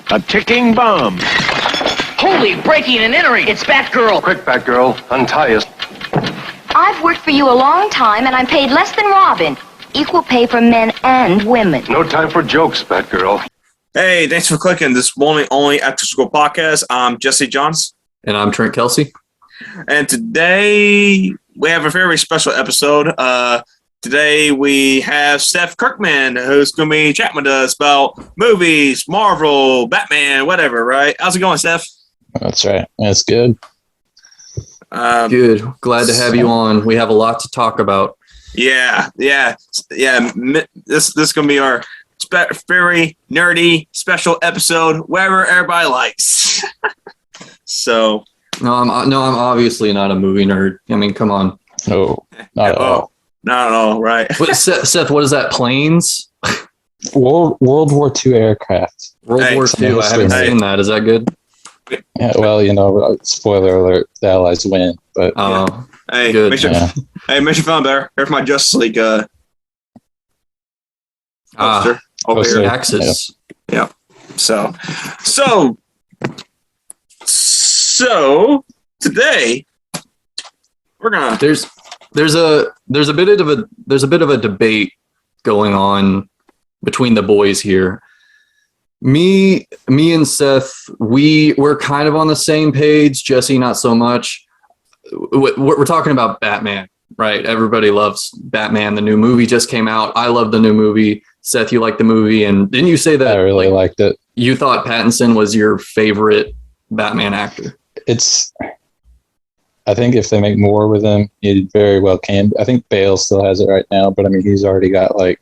A ticking bomb. Holy, breaking and entering. It's Batgirl. Quick, Batgirl. Untie us. I've worked for you a long time, and I'm paid less than Robin. Equal pay for men and women. No time for jokes, Batgirl. Hey, thanks for clicking this one and only After School podcast. I'm Jesse Johns. And I'm Trent Kelsey. And today we have a very special episode. Today we have Seth Kirkman, who's going to be chatting with us about movies, Marvel, Batman, whatever, right? How's it going, Seth? That's right. That's good. Good. Glad to have you on. We have a lot to talk about. Yeah. This is going to be our very nerdy special episode, wherever everybody likes. So. No, I'm obviously not a movie nerd. I mean, come on. No, not at all. Not at all, right? Seth, what is that? Planes? World War II aircraft. World War II. I haven't seen that. Is that good? Yeah, well, spoiler alert: the Allies win. But hey, good. Make sure you feel better. Here's my Justice League poster over here. Axis. Yeah. So today we're gonna. There's a bit of a debate going on between the boys here. Me and Seth, we're kind of on the same page. Jesse, not so much. We're talking about Batman, right? Everybody loves Batman. The new movie just came out. I love the new movie. Seth, you like the movie, and didn't you say that? I really liked it. You thought Pattinson was your favorite Batman actor? I think if they make more with him, he very well can. I think Bale still has it right now, but I mean, he's already got like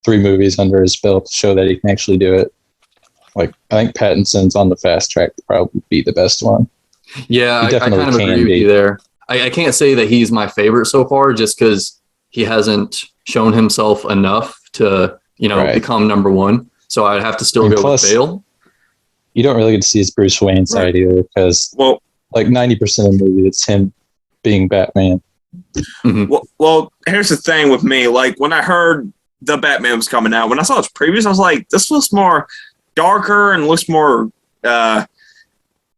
3 movies under his belt to show that he can actually do it. Like, I think Pattinson's on the fast track to probably be the best one. Yeah, I kind of agree with you there. I can't say that he's my favorite so far just because he hasn't shown himself enough to, become number one. So I'd have to still go with Bale. You don't really get to see his Bruce Wayne side either because, like 90% of the movie, it's him being Batman. Mm-hmm. Well, here's the thing with me. Like, when I heard the Batman was coming out, when I saw its previews, I was like, this looks more darker and looks more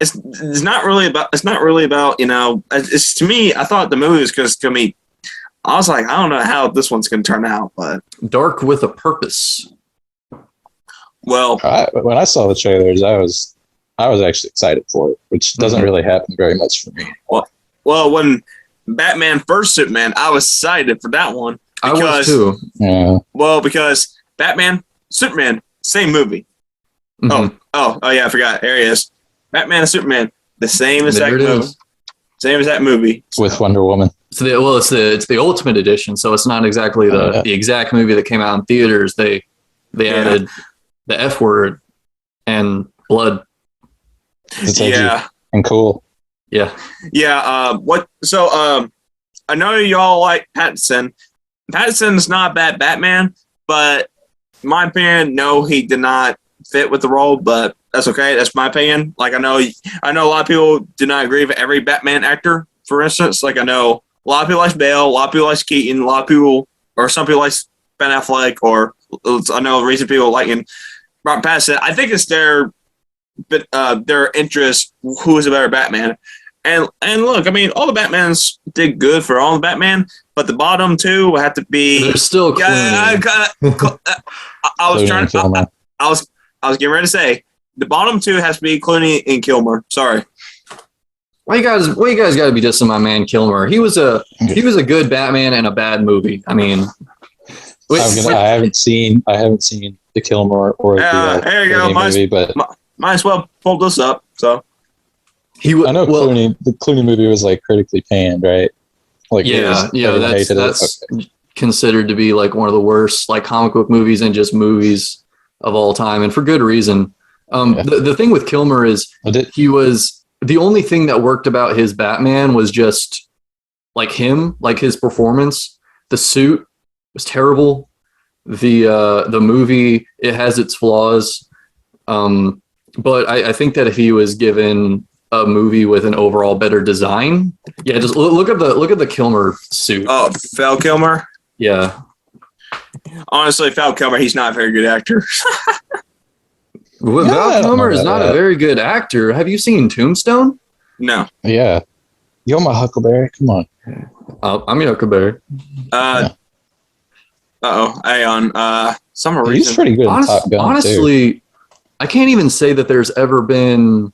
it's not really about it's to me. I thought the movie was going to be, I was like, I don't know how this one's going to turn out, but dark with a purpose. Well, when I saw the trailers, I was actually excited for it, which doesn't really happen very much for me. Well, when Batman vs Superman, I was excited for that one. I was too. Yeah. Well, because Batman, Superman, same movie. Mm-hmm. Oh yeah, I forgot. There he is. Batman and Superman, the same exact movie. Same exact movie. With Wonder Woman. It's the Ultimate Edition, so it's not exactly the exact movie that came out in theaters. They added the F word and blood. It's edgy and cool. Yeah. Yeah. I know y'all like Pattinson. Pattinson's not a bad Batman, but in my opinion, no, he did not fit with the role, but that's okay. That's my opinion. Like, I know a lot of people do not agree with every Batman actor, for instance. Like, I know a lot of people like Bale, a lot of people like Keaton, a lot of people, or some people like Ben Affleck, or I know recent people liking Robert Pattinson. I think it's their interest who is a better Batman. And look, I mean, all the Batmans did good for all the Batman, but the bottom two will have to be. They're still clean. I was getting ready to say the bottom two has to be Clooney and Kilmer. Sorry. Why you guys got to be dissing my man Kilmer? He was a good Batman in a bad movie. I mean, I haven't seen the Kilmer or the there you go. movie, but might as well pull this up. So I know Clooney. The Clooney movie was like critically panned, right? Like that's considered to be like one of the worst like comic book movies and just movies of all time, and for good reason. The thing with Kilmer is he was the only thing that worked about his Batman was just like him, like his performance. The suit was terrible. The movie, it has its flaws, but I think that if he was given a movie with an overall better design, just look at the Kilmer suit. Oh, Val Kilmer. Yeah. Honestly, Val Kilmer, he's not a very good actor. Well, Yeah, I Val don't Kilmer know is not that. a very good actor. Have you seen Tombstone? No. Yeah. You're my Huckleberry. Come on. I'm your Huckleberry. Some He's reason. pretty good in Top Gun, too. Honestly, I can't even say that there's ever been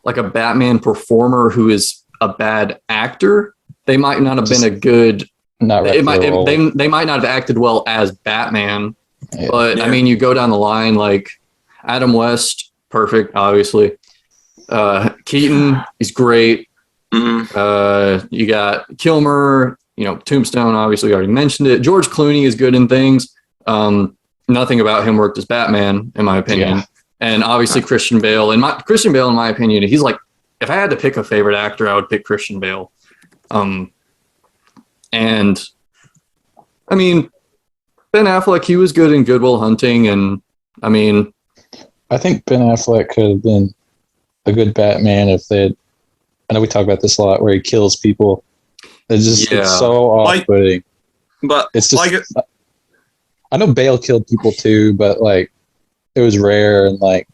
like a Batman performer who is a bad actor. They might not have been a good. Not right for the role. They might not have acted well as Batman, Yeah. but I mean, you go down the line like Adam West, perfect, obviously. Keaton, he's great. You got Kilmer, Tombstone, obviously, we already mentioned it. George Clooney is good in things. Nothing about him worked as Batman, in my opinion. Yeah. And obviously Christian Bale. Christian Bale, in my opinion, he's like, if I had to pick a favorite actor, I would pick Christian Bale. And I mean, Ben Affleck, he was good in Good Will Hunting, and I mean, I think Ben Affleck could have been a good Batman if they had. I know we talk about this a lot, where he kills people. It's so off-putting. But it's just I know Bale killed people too, but like it was rare, and like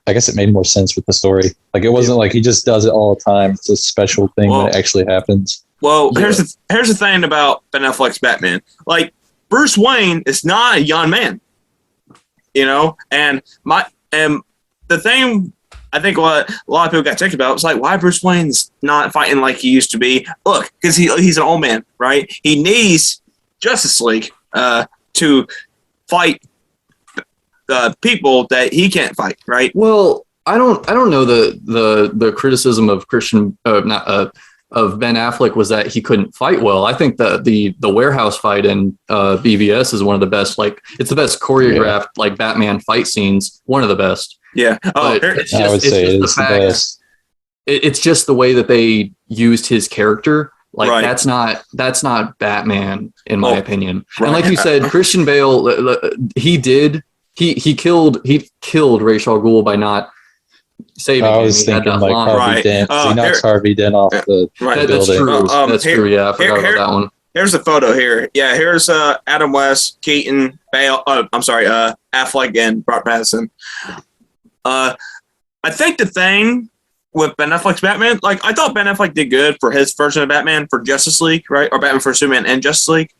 I guess it made more sense with the story. Like it wasn't like he just does it all the time. It's a special thing when it actually happens. Well, here's the thing about Ben Affleck's Batman. Like Bruce Wayne is not a young man, and the thing I think what a lot of people got ticked about was like, why Bruce Wayne's not fighting like he used to be. Look, because he's an old man, right? He needs Justice League to fight people that he can't fight, right? Well, I don't know the criticism of of Ben Affleck was that he couldn't fight well. I think that the warehouse fight in BVS is one of the best. Like it's the best choreographed like Batman fight scenes. One of the best. Yeah. I would say it's the best. It's just the way that they used his character. Like that's not Batman in my opinion. And like you said, Christian Bale, he killed Ra's al Ghul by not saving him. I was thinking like Harvey Dent. He knocks Harvey Dent off the building. That's true. That's true. Yeah, I forgot about that one. Here's the photo here. Yeah, here's Adam West, Keaton, Bale. Affleck and Robert Pattinson. I think the thing with Ben Affleck's Batman, like I thought Ben Affleck did good for his version of Batman for Justice League, right? Or Batman for Superman and Justice League,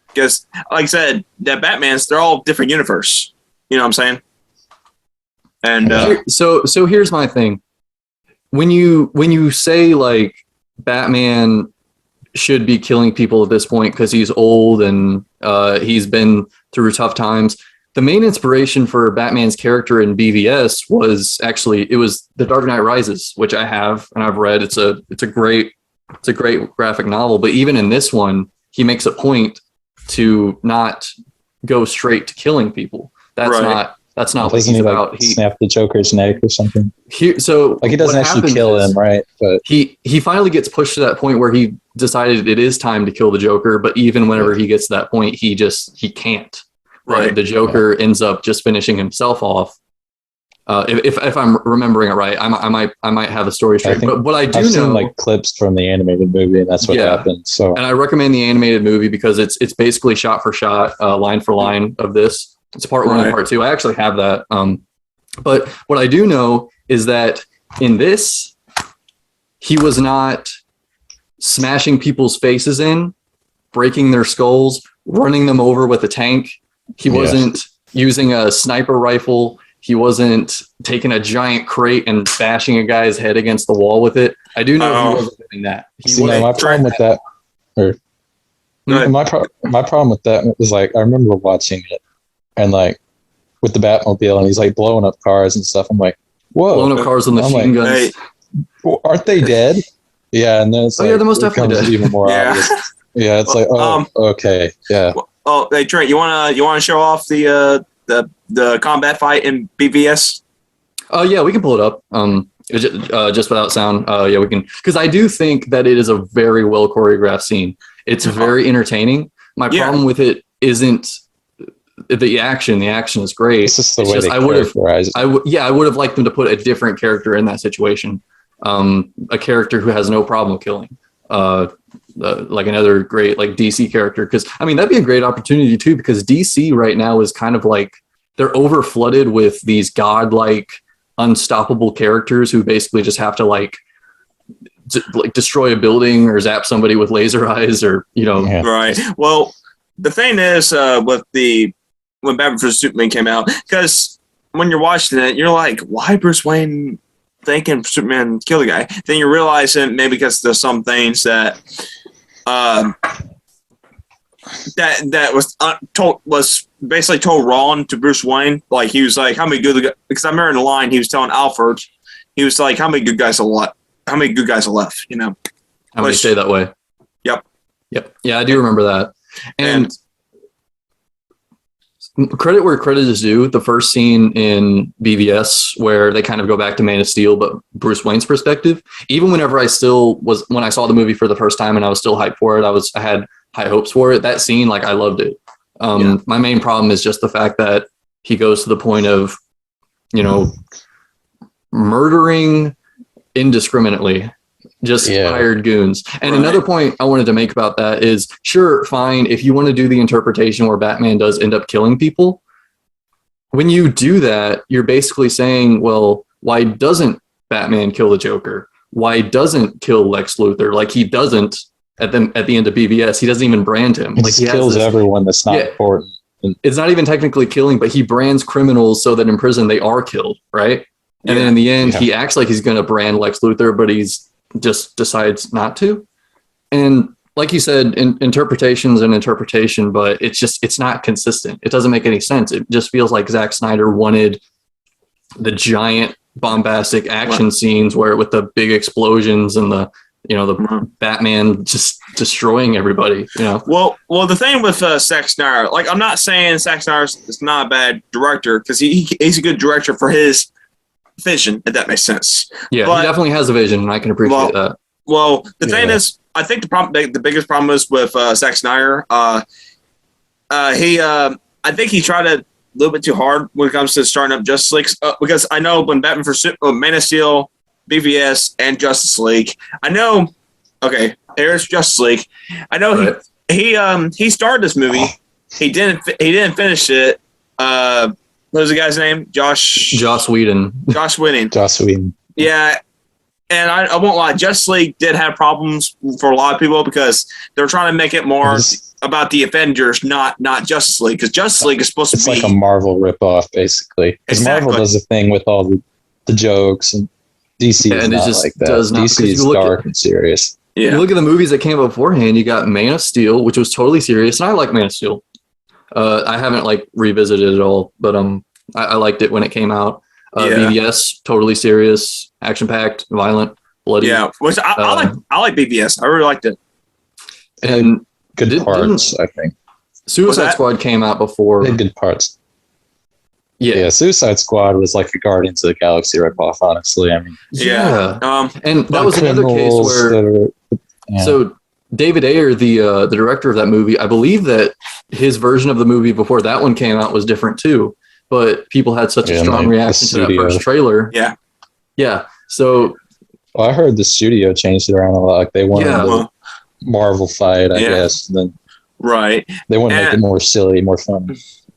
because like I said, that Batmans, they're all different universe. You know what I'm saying? And so here's my thing. When you say like Batman should be killing people at this point because he's old and he's been through tough times, the main inspiration for Batman's character in BVS was The Dark Knight Rises, which I have and I've read. It's a great graphic novel, but even in this one, he makes a point to not go straight to killing people. That's not what he's about. He snapped the Joker's neck or something. He doesn't actually kill him, right? But he finally gets pushed to that point where he decided it is time to kill the Joker. But even whenever he gets to that point, he can't. Right. The Joker ends up just finishing himself off. If I'm remembering it right, I might have the story straight. But what I do I've know, seen like clips from the animated movie, and that's what happened. So, and I recommend the animated movie because it's basically shot for shot, line for line of this. It's part 1 and part 2. I actually have that. But what I do know is that in this, he was not smashing people's faces in, breaking their skulls, running them over with a tank. He wasn't using a sniper rifle. He wasn't taking a giant crate and bashing a guy's head against the wall with it. I do know he wasn't doing that. My problem with that, my problem with that was like I remember watching it, and like with the Batmobile, and he's like blowing up cars and stuff. I'm like, whoa, blowing up cars with machine guns. Hey, aren't they dead? Yeah, and then it's they're most definitely dead. Even more obvious. Yeah, it's like, okay, yeah. Hey Trent, you wanna show off the combat fight in BVS? Yeah, we can pull it up. Just without sound. Yeah, we can, because I do think that it is a very well choreographed scene. It's very entertaining. My problem with it isn't the action. The action is great. It's just the way they characterize it. I would have liked them to put a different character in that situation. A character who has no problem killing. Like another great like DC character, because I mean that'd be a great opportunity too, because DC right now is kind of like they're over flooded with these godlike, unstoppable characters who basically just have to like destroy a building or zap somebody with laser eyes, or Right. Well, the thing is, when Batman vs Superman came out, because when you're watching it, you're like, why Bruce Wayne thinking Superman killed the guy? Then you realize that maybe because there's some things that that was basically told wrong to Bruce Wayne. Like he was like, how many good? Because I remember in the line he was telling Alfred, he was like, how many good guys are left? How many good guys are left? How many stay that way? Yep. Yeah, I do remember that. And credit where credit is due. The first scene in BVS where they kind of go back to Man of Steel, but Bruce Wayne's perspective. Even whenever when I saw the movie for the first time and I was still hyped for it, I had high hopes for it. That scene, like I loved it. My main problem is just the fact that he goes to the point of, murdering indiscriminately, just hired goons. And another point I wanted to make about that is, sure, fine, if you want to do the interpretation where Batman does end up killing people, when you do that, you're basically saying, well, why doesn't Batman kill the Joker? Why doesn't kill Lex Luthor? Like he doesn't at the end of BVS. He doesn't even brand him. Like he kills everyone that's not important. It's not even technically killing, but he brands criminals so that in prison they are killed, right? And then in the end, he acts like he's going to brand Lex Luthor, but he's just decides not to. And like you said, interpretation's an interpretation, but it's not consistent. It doesn't make any sense. It just feels like Zack Snyder wanted the giant bombastic action scenes with the big explosions and the Batman just destroying everybody. Well, the thing with Zack Snyder, like I'm not saying Zack Snyder is not a bad director, because he's a good director for his vision, if that makes sense. Yeah, but he definitely has a vision, and I can appreciate that. Well, the thing is, I think the biggest problem is with Zack Snyder. I think he tried a little bit too hard when it comes to starting up Justice League, because I know when Batman Man of Steel, BVS, and Justice League, I know. Okay, here's Justice League. I know he started this movie. He didn't finish it. What was the guy's name? Joss Whedon. Joss Whedon. Yeah, and I won't lie. Justice League did have problems for a lot of people because they're trying to make it more about the Avengers, not Justice League, because Justice League is supposed to be like a Marvel ripoff, basically. Because Marvel does a thing with all the jokes, and DC is not like that. DC is dark and serious. Yeah. You look at the movies that came beforehand. You got Man of Steel, which was totally serious, and I like Man of Steel. I haven't revisited it all, but I liked it when it came out. BVS, totally serious, action-packed, violent, bloody. Yeah, which I like BVS. I really liked it. And good parts, I think. Suicide Squad came out before. They had good parts. Yeah, Suicide Squad was like a Guardians of the Galaxy ripoff, honestly. I mean, and that was another case where. So David Ayer, the director of that movie, I believe that his version of the movie before that one came out was different too. But people had such a strong reaction to that first trailer. Yeah. So, I heard the studio changed it around a lot. Like they wanted the Marvel fight, I guess. And then they want to make it more silly, more fun.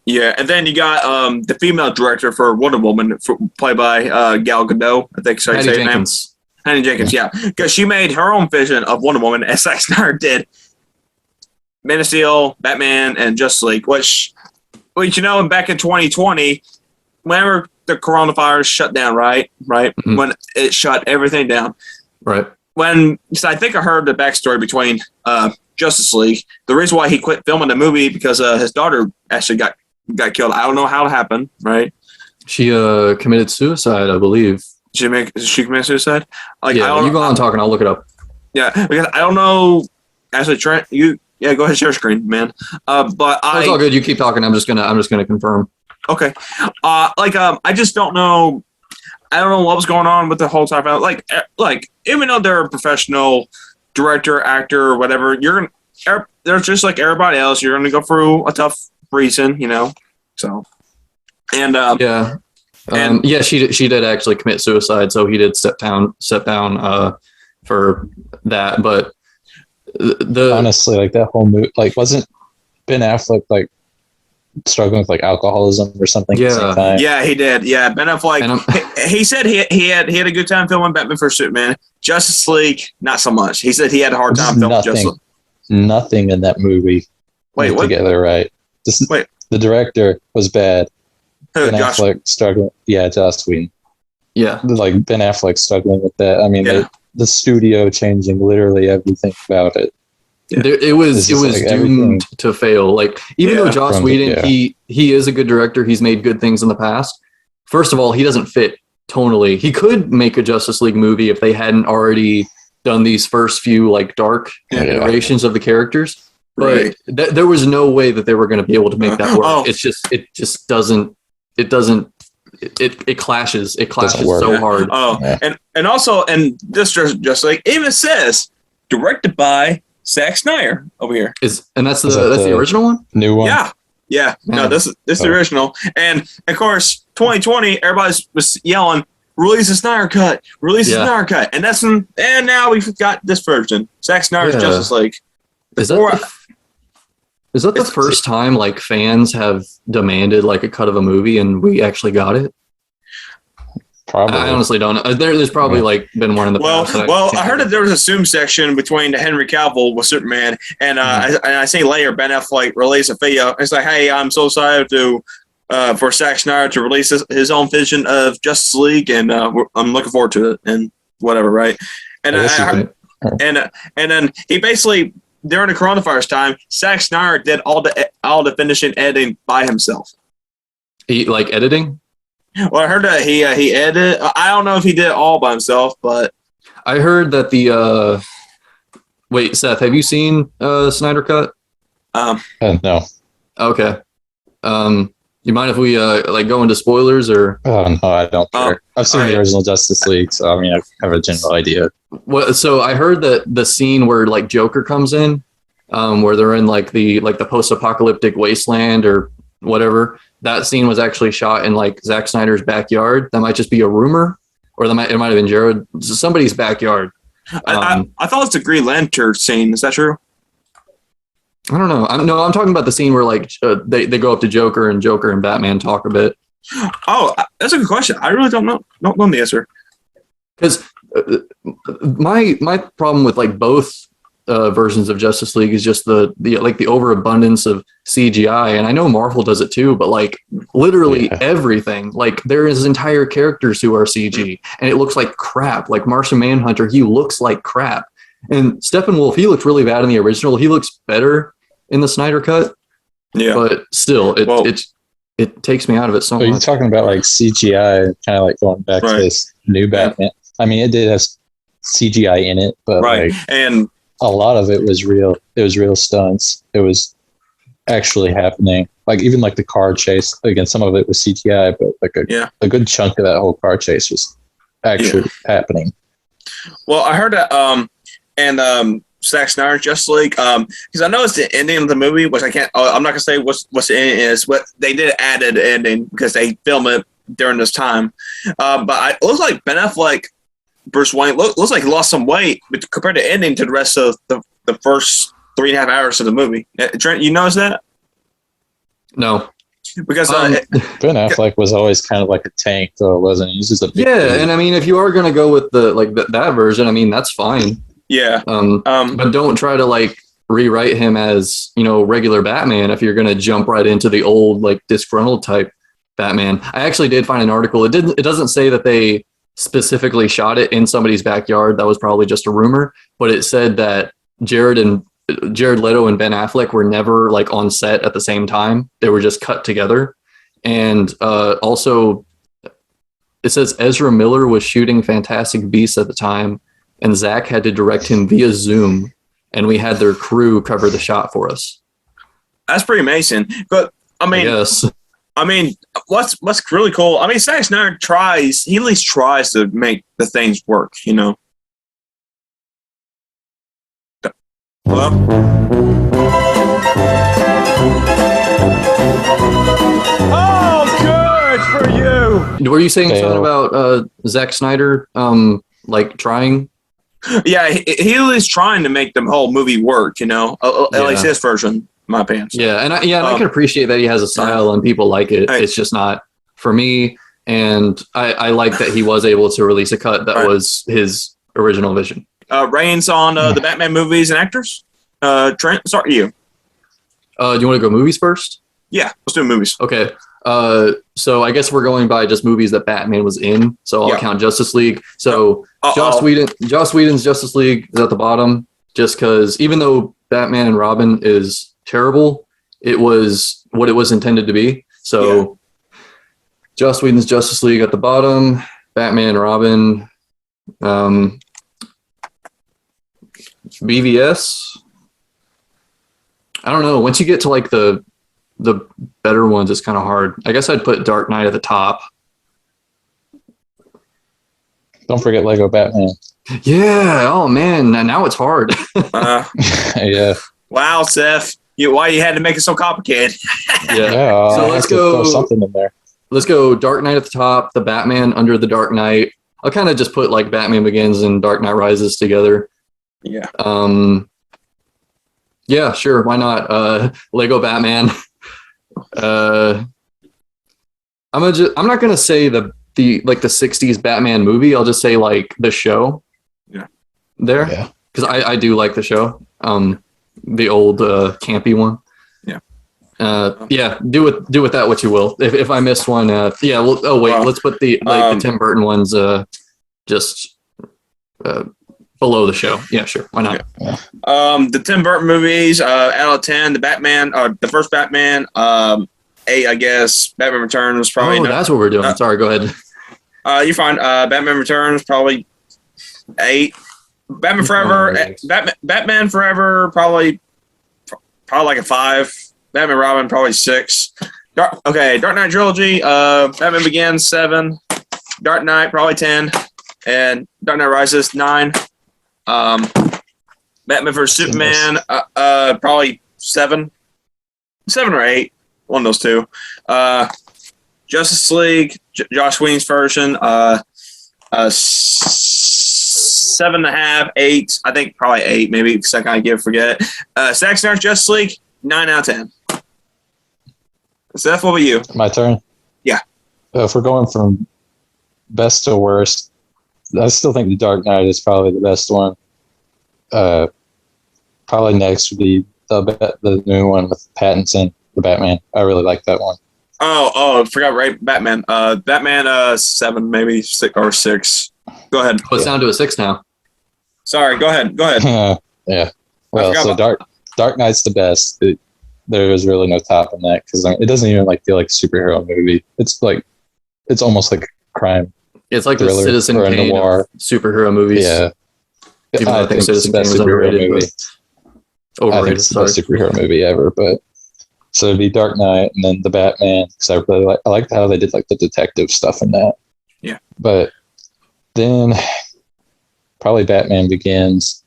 Yeah, and then you got the female director for Wonder Woman, played by Gal Gadot. I think so. Patty Jenkins. Patty Jenkins, because she made her own vision of Wonder Woman, as Zack Snyder did. Man of Steel, Batman, and Justice League, which back in 2020, whenever the coronavirus shut down, right? Mm-hmm. When it shut everything down. Right. So I think I heard the backstory between Justice League. The reason why he quit filming the movie because his daughter actually got killed. I don't know how it happened, right? She committed suicide, I believe. She committed suicide? You go on talking, I'll look it up. Yeah, because I don't know. Actually, Trent, go ahead, share screen, man. But it's all good. You keep talking. I'm just gonna confirm. Okay. I just don't know. I don't know what was going on with the whole time. Like, even though they're a professional director, actor, or whatever, they're just like everybody else. You're gonna go through a tough reason, So, and she did actually commit suicide. So he did step down for that, but. Honestly, like that whole movie, like wasn't Ben Affleck like struggling with like alcoholism or something at the same time. Yeah, he did. Yeah, Ben Affleck. He said he had a good time filming Batman vs Superman. Justice League, not so much. He said he had a hard time filming Justice League. Nothing in that movie went together right. The director was bad. Ben Affleck struggling. Yeah, Joss Whedon. Yeah, like Ben Affleck struggling with that. I mean, the studio changing literally everything about it. Yeah. It was like doomed to fail. Like even though Joss Whedon, he is a good director. He's made good things in the past. First of all, he doesn't fit tonally. He could make a Justice League movie if they hadn't already done these first few like dark iterations of the characters. But there was no way that they were going to be able to make that work. It just doesn't. It clashes. It clashes so hard. And also, and this just like even says directed by Zack Snyder over here. That's the original one? New one? Yeah. Man. No, this is the original. And of course, 2020, everybody was yelling, "Release the Snyder cut! Release the Snyder cut!" And and now we've got this version, Zack Snyder's Justice League. Is that the first time like fans have demanded like a cut of a movie and we actually got it? Probably. I honestly don't know. There's probably like been one in the past. Well, I heard that there was a Zoom section between Henry Cavill with Superman, and I see later Ben Affleck release a video. It's like, hey, I'm so excited for Zack Snyder to release his own vision of Justice League, and I'm looking forward to it and whatever, right? And and then he basically during the coronavirus time, Zack Snyder did all the finishing editing by himself. He like editing. Well, I heard that he edited. I don't know if he did it all by himself, but I heard that wait, Seth, have you seen Snyder Cut? No. Okay. You mind if we like go into spoilers or? Oh no, I don't care. I've seen the original Justice League, so I mean I have a general idea. Well, so I heard that the scene where like Joker comes in, where they're in like the post-apocalyptic wasteland or whatever. That scene was actually shot in like Zack Snyder's backyard. That might just be a rumor, or it might have been somebody's backyard. I thought it's a Green Lantern scene. Is that true? I don't know. I'm talking about the scene where like they go up to Joker and Batman talk a bit. Oh, that's a good question. I really don't know the answer. Because my problem with like both versions of Justice League is just the overabundance of CGI, and I know Marvel does it too, but like literally everything, like there is entire characters who are CG and it looks like crap. Like Martian Manhunter, he looks like crap, and Steppenwolf, he looked really bad in the original. He looks better in the Snyder cut, but still it takes me out of it so much. You're talking about like CGI, kind of like going back to this new Batman. I mean, it did have CGI in it, but like, and a lot of it was real. It was real stunts. It was actually happening. Like even like the car chase. Again, some of it was CGI, but like a good chunk of that whole car chase was actually happening. Well, I heard that Zack Snyder Justice League because I know it's the ending of the movie, which I can't. I'm not gonna say what's the ending is, but they did add an ending because they filmed it during this time. But it looks like Ben Affleck, Bruce Wayne looks like he lost some weight compared to ending to the rest of the first 3.5 hours of the movie. Trent, you notice that? No, because Ben Affleck was always kind of like a tank, though, wasn't he? He's just a big dude. And I mean, if you are gonna go with that version, I mean, that's fine. Yeah. But don't try to like rewrite him as regular Batman if you're gonna jump right into the old like disgruntled type Batman. I actually did find an article. It doesn't say that they specifically shot it in somebody's backyard. That was probably just a rumor, but it said that Jared Leto and Ben Affleck were never like on set at the same time. They were just cut together. And also it says Ezra Miller was shooting Fantastic Beasts at the time, and Zach had to direct him via Zoom, and we had their crew cover the shot for us. That's pretty amazing. But I mean, yes. I mean, what's really cool? I mean, Zack Snyder he at least tries to make the things work, Hello? Oh, good for you. Were you saying something about Zack Snyder like trying? Yeah, he at least trying to make the whole movie work, at least his version. my opinion. So. Yeah, and I can appreciate that he has a style and people like it. It's just not for me. And I like that he was able to release a cut that was his original vision. Reigns on the Batman movies and actors. Trent, start you. Do you want to go movies first? Yeah, let's do movies. Okay. So I guess we're going by just movies that Batman was in. So I'll count Justice League. So Joss Whedon's Justice League is at the bottom, just because even though Batman and Robin is terrible, it was what it was intended to be. So Joss Whedon's Justice League at the bottom, Batman and Robin, BVS. I don't know. Once you get to like the better ones, it's kind of hard. I guess I'd put Dark Knight at the top. Don't forget Lego Batman. Yeah. Oh man. Now it's hard. Yeah. Wow, Seth. Why you had to make it so complicated? Yeah. So let's go. Throw something in there. Let's go Dark Knight at the top, the Batman under the Dark Knight. I'll kind of just put like Batman Begins and Dark Knight Rises together. Yeah. Yeah, sure. Why not? Lego Batman. I'm not gonna say the 60s Batman movie. I'll just say like the show. Yeah. There. Yeah. Because I do like the show. The old campy one. Yeah. Do with that what you will. If I missed one, let's put the Tim Burton ones just below the show. Yeah, sure. Why not? Yeah. The Tim Burton movies, out of 10, the Batman, the first Batman, 8, I guess. Batman Returns probably. Oh, that's what we're doing. Sorry, go ahead. You're fine. Batman Returns probably 8. Batman Forever, Batman Forever probably like a 5. Batman Robin probably 6. Dark Knight trilogy. Batman Begins 7. Dark Knight probably 10, and Dark Knight Rises 9. Batman vs Superman probably 7 or 8. One of those two. Justice League, Josh Whedon's version. 7.5, 8. I think probably 8. Maybe second I forget. Zack Snyder's Justice League 9 out of 10. Seth, what about you? My turn? Yeah. If we're going from best to worst, I still think The Dark Knight is probably the best one. Probably next would be the new one with Pattinson, the Batman. I really like that one. Oh, I forgot, right? Batman. Batman 7, maybe 6 or 6. Go ahead. It's down to a 6 now. Sorry, go ahead. Yeah. Well, so Dark Knight's the best. There is really no top in that because it doesn't even feel like a superhero movie. It's almost like a crime. It's like the Citizen Kane of superhero movies. Yeah. Even though I think Citizen Kane was underrated. Movie. I think it's the best superhero movie ever. But so it'd be Dark Knight and then the Batman because I really like how they did like the detective stuff in that. Yeah. But then probably Batman Begins.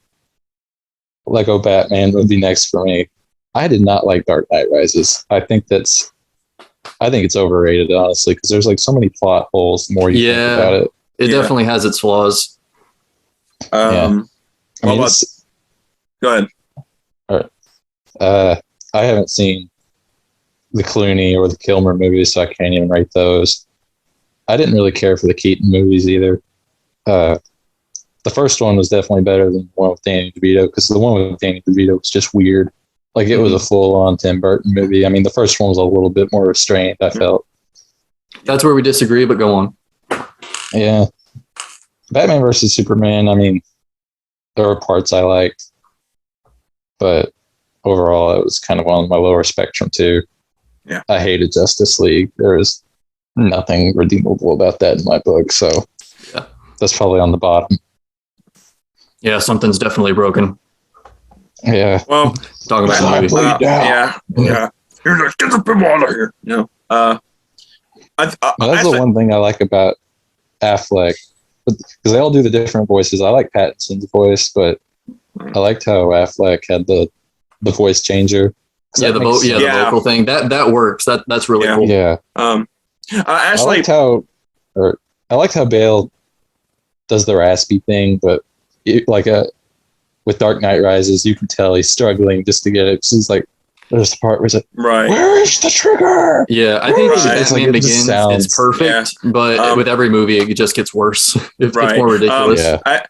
Lego Batman would be next for me. I did not like Dark Knight Rises. I think it's overrated, honestly, because there's so many plot holes the more you think about it. It definitely has its flaws. Go ahead. All right. I haven't seen the Clooney or the Kilmer movies, so I can't even rate those. I didn't really care for the Keaton movies either. The first one was definitely better than the one with Danny DeVito, because the one with Danny DeVito was just weird. It was a full-on Tim Burton movie. I mean, the first one was a little bit more restrained, I felt. That's where we disagree, but go on. Yeah. Batman versus Superman, I mean, there were parts I liked, but overall, it was kind of on my lower spectrum, too. Yeah. I hated Justice League. There was nothing redeemable about that in my book, so that's probably on the bottom. Yeah, something's definitely broken. Yeah. Well, talking about the movie. Yeah. You're like, get the people out of here. That's the one thing I like about Affleck, because they all do the different voices. I like Pattinson's voice, but I liked how Affleck had the voice changer. The vocal thing that works. That's really cool. Yeah. Actually, I liked how Bale does the raspy thing, but with Dark Knight Rises, you can tell he's struggling just to get it. So he's There's the part where it's like, Right. where is the trigger? Yeah, I think Right. Batman Begins is perfect, but with every movie, it just gets worse. It's more ridiculous. I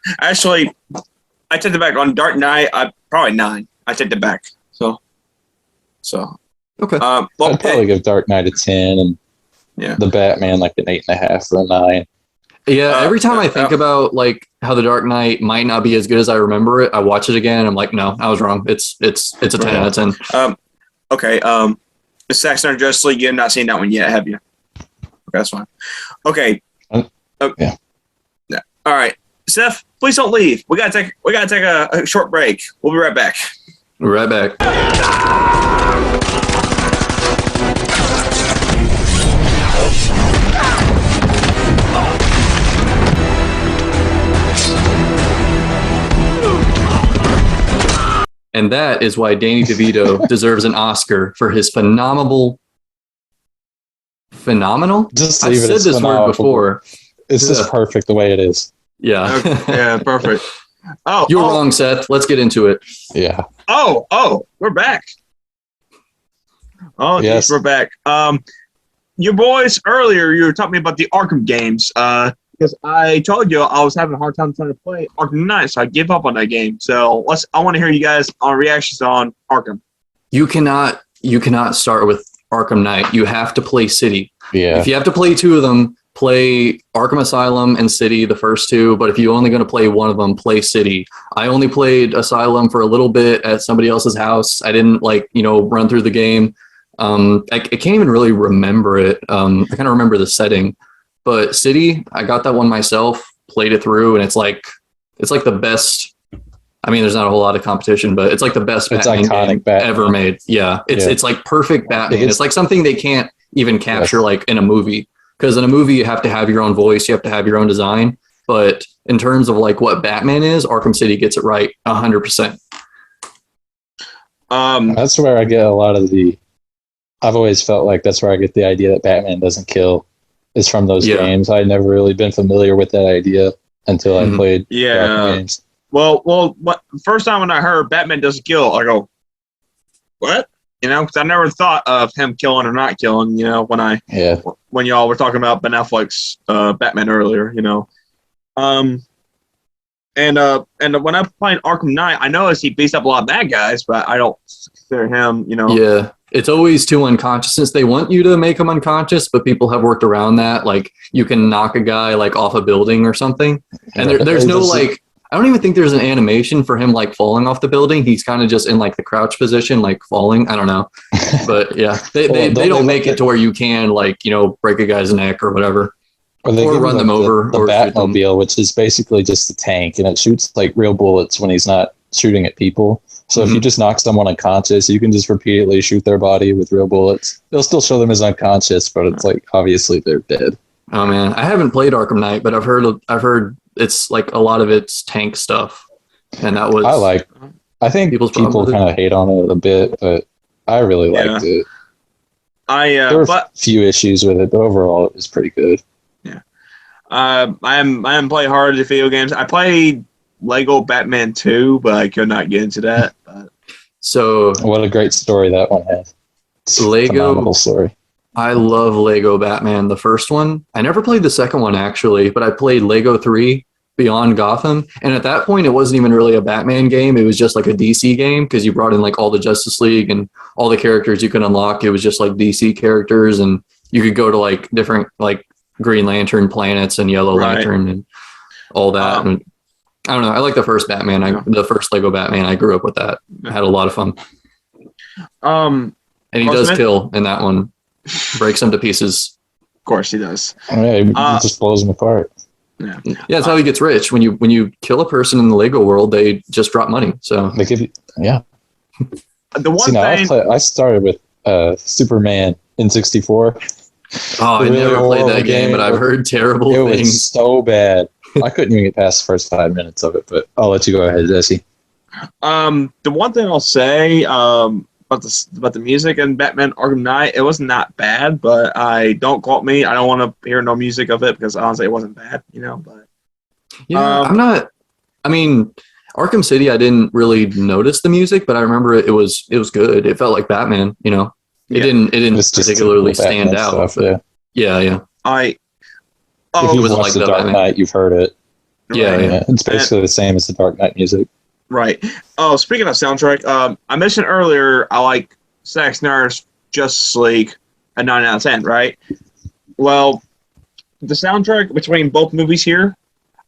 take it back on Dark Knight. Probably 9. I take it back. So. Okay. I'd probably give Dark Knight a 10, and the Batman like an 8.5 or a 9. Yeah, every time I think about like how the Dark Knight might not be as good as I remember it, I watch it again and I'm like, no, I was wrong. It's a 10 out of 10. Okay. The Zack Snyder Justice League. You have not seen that one yet, have you? Okay, that's fine. Okay. Yeah. All right, Seth, please don't leave. We gotta take a short break. We'll be right back. We're right back. And that is why Danny DeVito deserves an Oscar for his phenomenal. Just I've leave it said as this phenomenal. word before. It's just perfect the way it is. Yeah. Yeah, perfect. You're wrong, Seth. Let's get into it. Yeah. We're back. Oh, yes, we're back. Your boys earlier, you were talking about the Arkham games. Because I told you I was having a hard time trying to play Arkham Knight, so I give up on that game. So I want to hear you guys on reactions on Arkham. You cannot start with Arkham Knight. You have to play City. Yeah. If you have to play 2 of them, play Arkham Asylum and City, the first 2. But if you're only going to play one of them, play City. I only played Asylum for a little bit at somebody else's house. I didn't run through the game. I can't even really remember it. I kind of remember the setting. But City, I got that one myself, played it through, and it's like the best. I mean, there's not a whole lot of competition, but it's like the best Batman game ever made. Yeah, it's like perfect Batman. It's like something they can't even capture like in a movie, because in a movie you have to have your own voice, you have to have your own design. But in terms of like what Batman is, Arkham City gets it right 100%. That's where I get a lot of the. I've always felt like that's where I get the idea that Batman doesn't kill. Is from those games. I'd never really been familiar with that idea until I played games. Well, first time when I heard Batman doesn't kill, I go, what? Because I never thought of him killing or not killing. When y'all were talking about Ben Affleck's Batman earlier. And when I'm playing Arkham Knight, I noticed he beats up a lot of bad guys, but I don't consider him. Yeah. It's always 2 unconsciousness. They want you to make them unconscious, but people have worked around that. Like you can knock a guy like off a building or something. And there's no like, I don't even think there's an animation for him like falling off the building. He's kind of just in like the crouch position, like falling. I don't know. But yeah, they don't make it to where you can like, break a guy's neck or whatever. Or run them over. The Batmobile, which is basically just a tank, and it shoots like real bullets when he's not shooting at people. So if you just knock someone unconscious, you can just repeatedly shoot their body with real bullets. They'll still show them as unconscious, but it's like obviously they're dead. Oh man, I haven't played Arkham Knight, but I've heard it's like a lot of it's tank stuff, and that was I think people kind of hate on it a bit, but I really liked it. There were a few issues with it, but overall it was pretty good. Yeah, I haven't played hard at video games. I played Lego Batman 2, but I could not get into that. So what a great story that one had. Phenomenal story. I love Lego Batman, the first one. I never played the second one actually, but I played Lego 3 Beyond Gotham. And at that point, it wasn't even really a Batman game. It was just like a DC game because you brought in like all the Justice League and all the characters you could unlock. It was just like DC characters, and you could go to like different like Green Lantern planets and Yellow Lantern and all that. And I don't know. I like the first Batman. The first Lego Batman. I grew up with that. I had a lot of fun. And he does kill in that one. Breaks them to pieces. Of course he does. Oh, yeah, he just blows them apart. Yeah, that's how he gets rich. When you kill a person in the Lego world, they just drop money. So they give you, The one thing I started with Superman in 64. Oh, I never played that game, but I've heard terrible things. It was so bad. I couldn't even get past the first 5 minutes of it, but I'll let you go ahead, Jesse. The one thing I'll say about the music in Batman Arkham Knight, it was not bad, but don't quote me. I don't want to hear no music of it because honestly, it wasn't bad, But I'm not. I mean, Arkham City, I didn't really notice the music, but I remember it was good. It felt like Batman, you know. It didn't particularly stand out. Stuff, yeah. Yeah. If you've watched The Dark Knight, you've heard it. Yeah. It's basically the same as the Dark Knight music. Right. Oh, speaking of soundtrack, I mentioned earlier I like Zack Snyder's Justice League a 9 out of 10, right? Well, the soundtrack between both movies here,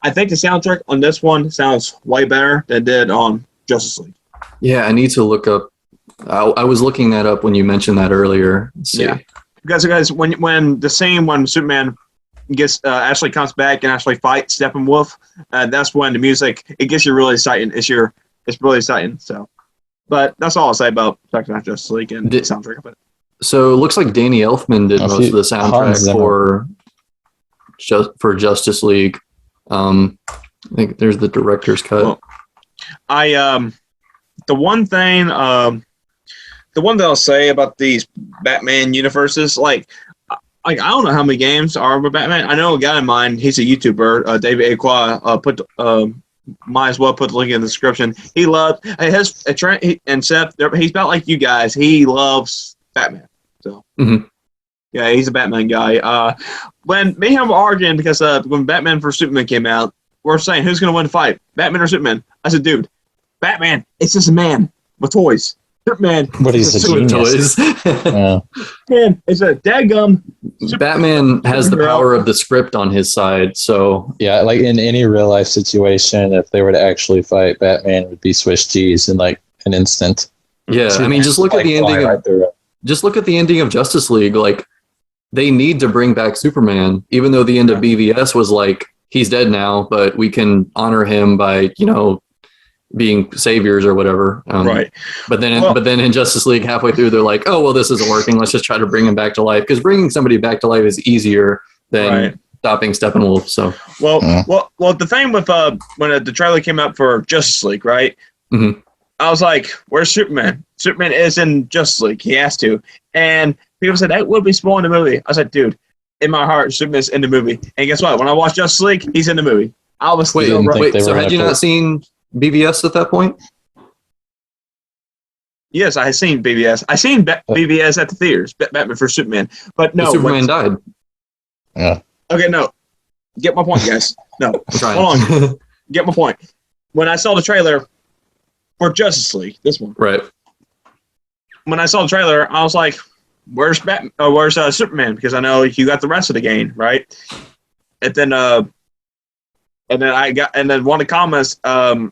I think the soundtrack on this one sounds way better than it did on Justice League. Yeah, I need to look up. I was looking that up when you mentioned that earlier. Let's see. Yeah. Because when the scene when Superman gets actually comes back and actually fights Steppenwolf, that's when the music it gets you really excited. It's really exciting. So, but that's all I'll say about Justice League and the soundtrack of it. So it looks like Danny Elfman did most of the soundtrack for Justice League. I think there's the director's cut. Well, the one that I'll say about these Batman universes, like I don't know how many games are with Batman. I know a guy in mind. He's a YouTuber, David Akwa. Might as well put the link in the description. He loves and Seth. He's about like you guys. He loves Batman. So yeah, he's a Batman guy. When me and him were arguing because when Batman vs Superman came out, we're saying who's going to win the fight, Batman or Superman? I said, dude, Batman. It's just a man with toys. Superman. But he's a genius. Man, it's a daggum. Batman has the power of the script on his side, so yeah, like in any real life situation, if they were to actually fight, Batman would be Swiss cheese in like an instant. Yeah, I mean, just look at the ending. Just look at the ending of Justice League. Like, they need to bring back Superman, even though the end of BVS was like he's dead now, but we can honor him by being saviors or whatever. Right. But then in Justice League, halfway through, they're like, oh, well, this isn't working. Let's just try to bring him back to life. Because bringing somebody back to life is easier than stopping Steppenwolf. So, well, the thing with when the trailer came out for Justice League, right? Mm-hmm. I was like, where's Superman? Superman is in Justice League. He has to. And people said that would be spoiling the movie. I said, dude, in my heart, Superman's in the movie. And guess what? When I watched Justice League, he's in the movie. I was wait. So had you not seen BVS at that point? Yes, I had seen BVS. I seen BVS at the theaters, Batman vs Superman. But no, Superman died. Yeah. Okay, no. Get my point, guys. No, hold on. Get my point. When I saw the trailer for Justice League, this one, right? When I saw the trailer, I was like, "Where's Batman? Where's Superman?" Because I know you got the rest of the game, right? And then one of the comments that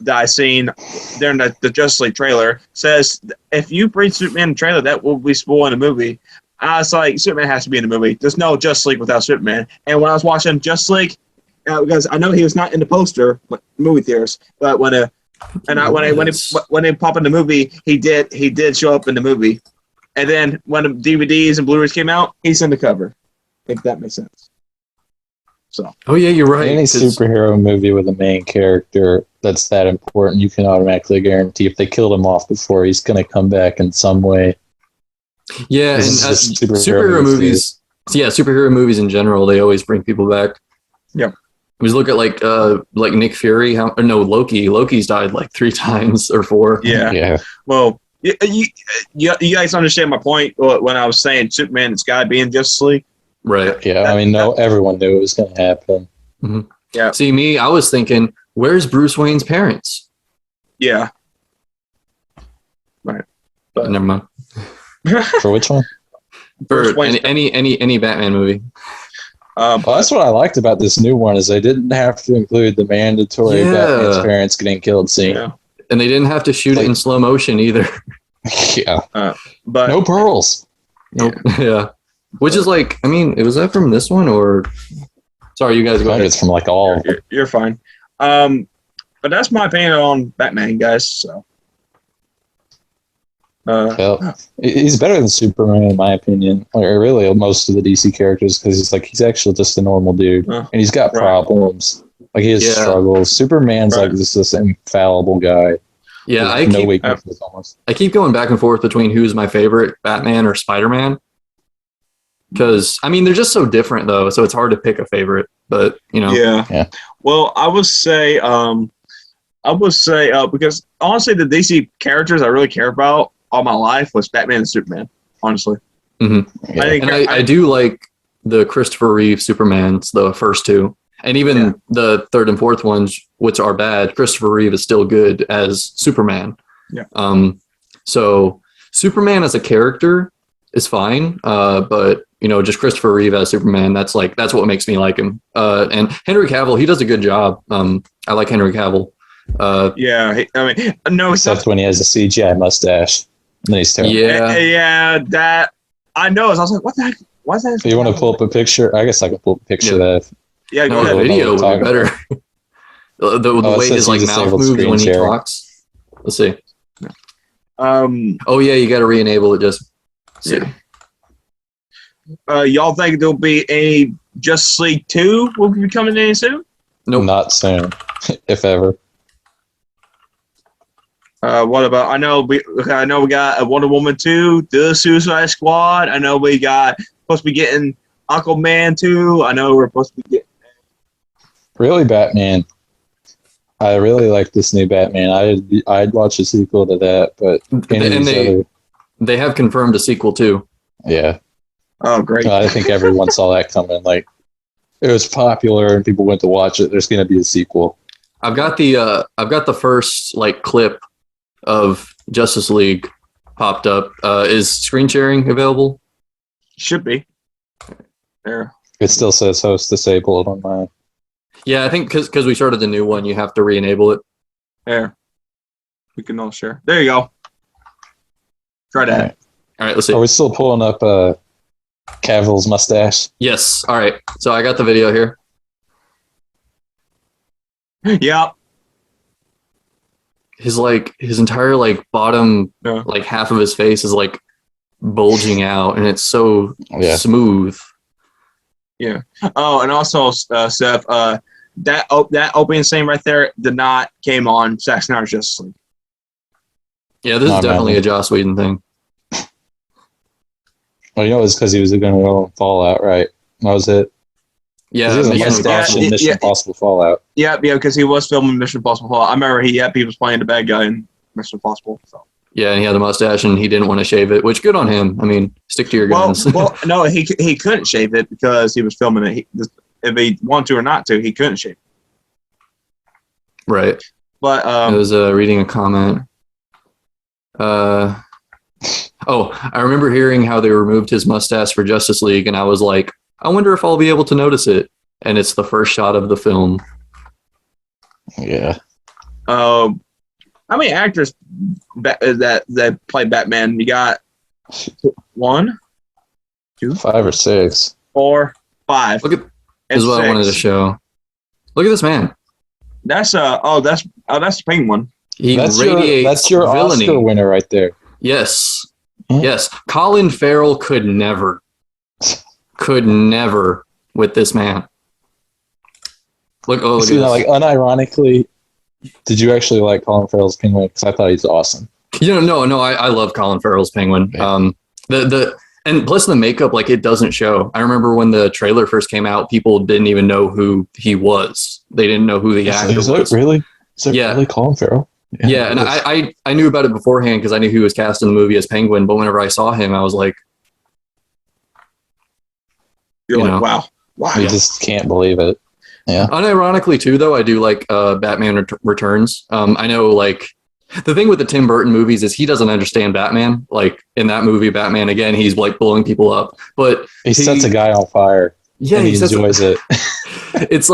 I seen during the Justice League trailer says, if you bring Superman in the trailer, that will be spoiling the movie. I was like, Superman has to be in the movie. There's no Justice League without Superman. And when I was watching Justice League, because I know he was not in the poster movie theaters, but when they pop in the movie, he did show up in the movie. And then when the DVDs and Blu-rays came out, he's in the cover. If that makes sense. So. Oh yeah, you're right. Any superhero movie with a main character that's that important, you can automatically guarantee if they killed him off before, he's going to come back in some way. Yeah, and superhero movies. Yeah, superhero movies in general, they always bring people back. Yep. We look at like Nick Fury. Loki. Loki's died like 3 times or 4. Yeah. Well, you guys understand my point when I was saying Superman, it's got to be in Justice League. Right. Yeah, everyone knew it was going to happen. Mm-hmm. Yeah. See, me, I was thinking, where's Bruce Wayne's parents? Yeah. Right. But never mind. For which one? For any Batman movie. That's what I liked about this new one is they didn't have to include the mandatory Batman's parents getting killed scene. Yeah. And they didn't have to shoot it in slow motion either. Yeah. But no pearls. Nope. Yeah. Which is like, I mean, was that from this one or? Sorry, you guys go ahead. It's from like all. You're fine. But that's my opinion on Batman, guys. So. He's better than Superman in my opinion, or really most of the DC characters, because he's actually just a normal dude, and he's got problems. Like he has struggles. Superman's like this infallible guy. Yeah, I keep going back and forth between who's my favorite, Batman or Spider-Man. Because I mean, they're just so different though, so it's hard to pick a favorite. But Yeah. Well, I would say I would say because honestly, the DC characters I really care about all my life was Batman and Superman. Honestly, mm-hmm. I do like the Christopher Reeve Supermans, the first two, and even the third and fourth ones, which are bad. Christopher Reeve is still good as Superman. Yeah. So Superman as a character is fine, but just Christopher Reeve as Superman, that's what makes me like him. And Henry Cavill, he does a good job. I like Henry Cavill. No, except when he has a CGI mustache, and then he's terrible. Yeah, that I know. I was like, what the heck? Why's that? If you want to pull up a picture, I guess I can pull up a picture of that. Yeah, no, the video would be better. the way his mouth moves when he talks. Let's see. Oh yeah, you got to re-enable it. Just see. Y'all think there'll be a Justice League 2 will be coming in soon? Nope. Not soon, if ever. What about? I know we got a Wonder Woman 2, the Suicide Squad. I know we got supposed to be getting Aquaman 2. I know we're supposed to be getting. Really, Batman. I really like this new Batman. I'd watch a sequel to that, but they have confirmed a sequel too. Yeah. Oh, great! I think everyone saw that coming. Like, it was popular and people went to watch it. There's going to be a sequel. I've got the first clip of Justice League popped up. Is screen sharing available? Should be. There. It still says host disabled on mine. Yeah, I think because we started the new one, you have to re-enable it. There. We can all share. There you go. Try that. All right, let's see. Are we still pulling up Cavill's mustache? Yes. All right. So I got the video here. Yeah. His entire bottom half of his face is bulging out, and it's so smooth. Yeah. Oh, and also, Seth, that opening scene right there did not came on Zack Snyder's Justice League. Yeah, this is definitely a Joss Whedon thing. Well, it's because he was going to go on Fallout, right? That was it. Yeah, Mission Impossible Fallout. Yeah, because he was filming Mission Impossible Fallout. I remember he was playing the bad guy in Mission Impossible. So. Yeah, and he had the mustache, and he didn't want to shave it, which good on him. I mean, stick to your guns. No, he couldn't shave it because he was filming it. If he wanted to or not to, he couldn't shave it. Right. But I was reading a comment. I remember hearing how they removed his mustache for Justice League, and I was like, I wonder if I'll be able to notice it. And it's the first shot of the film. Yeah. How many actors that play Batman? You got 1, 2, 5 or 6, 4, 5. Look at this is what 6. I wanted to show. Look at this man. That's the Penguin. That's your villainy. Oscar winner right there. Yes. Yes. Colin Farrell could never with this man. Look at this. Unironically, did you actually like Colin Farrell's Penguin? Because I thought he's awesome. No, I love Colin Farrell's Penguin. Yeah. And plus the makeup, it doesn't show. I remember when the trailer first came out, people didn't even know who he was. They didn't know who the actor was. Really? Is it really Colin Farrell? Yeah, and I knew about it beforehand because I knew he was cast in the movie as Penguin. But whenever I saw him, I was like, wow. You just can't believe it. Yeah. Unironically, too, though, I do like Batman Returns. I know, the thing with the Tim Burton movies is he doesn't understand Batman. In that movie, Batman, again, he's blowing people up. But he sets a guy on fire. Yeah, he enjoys it. It's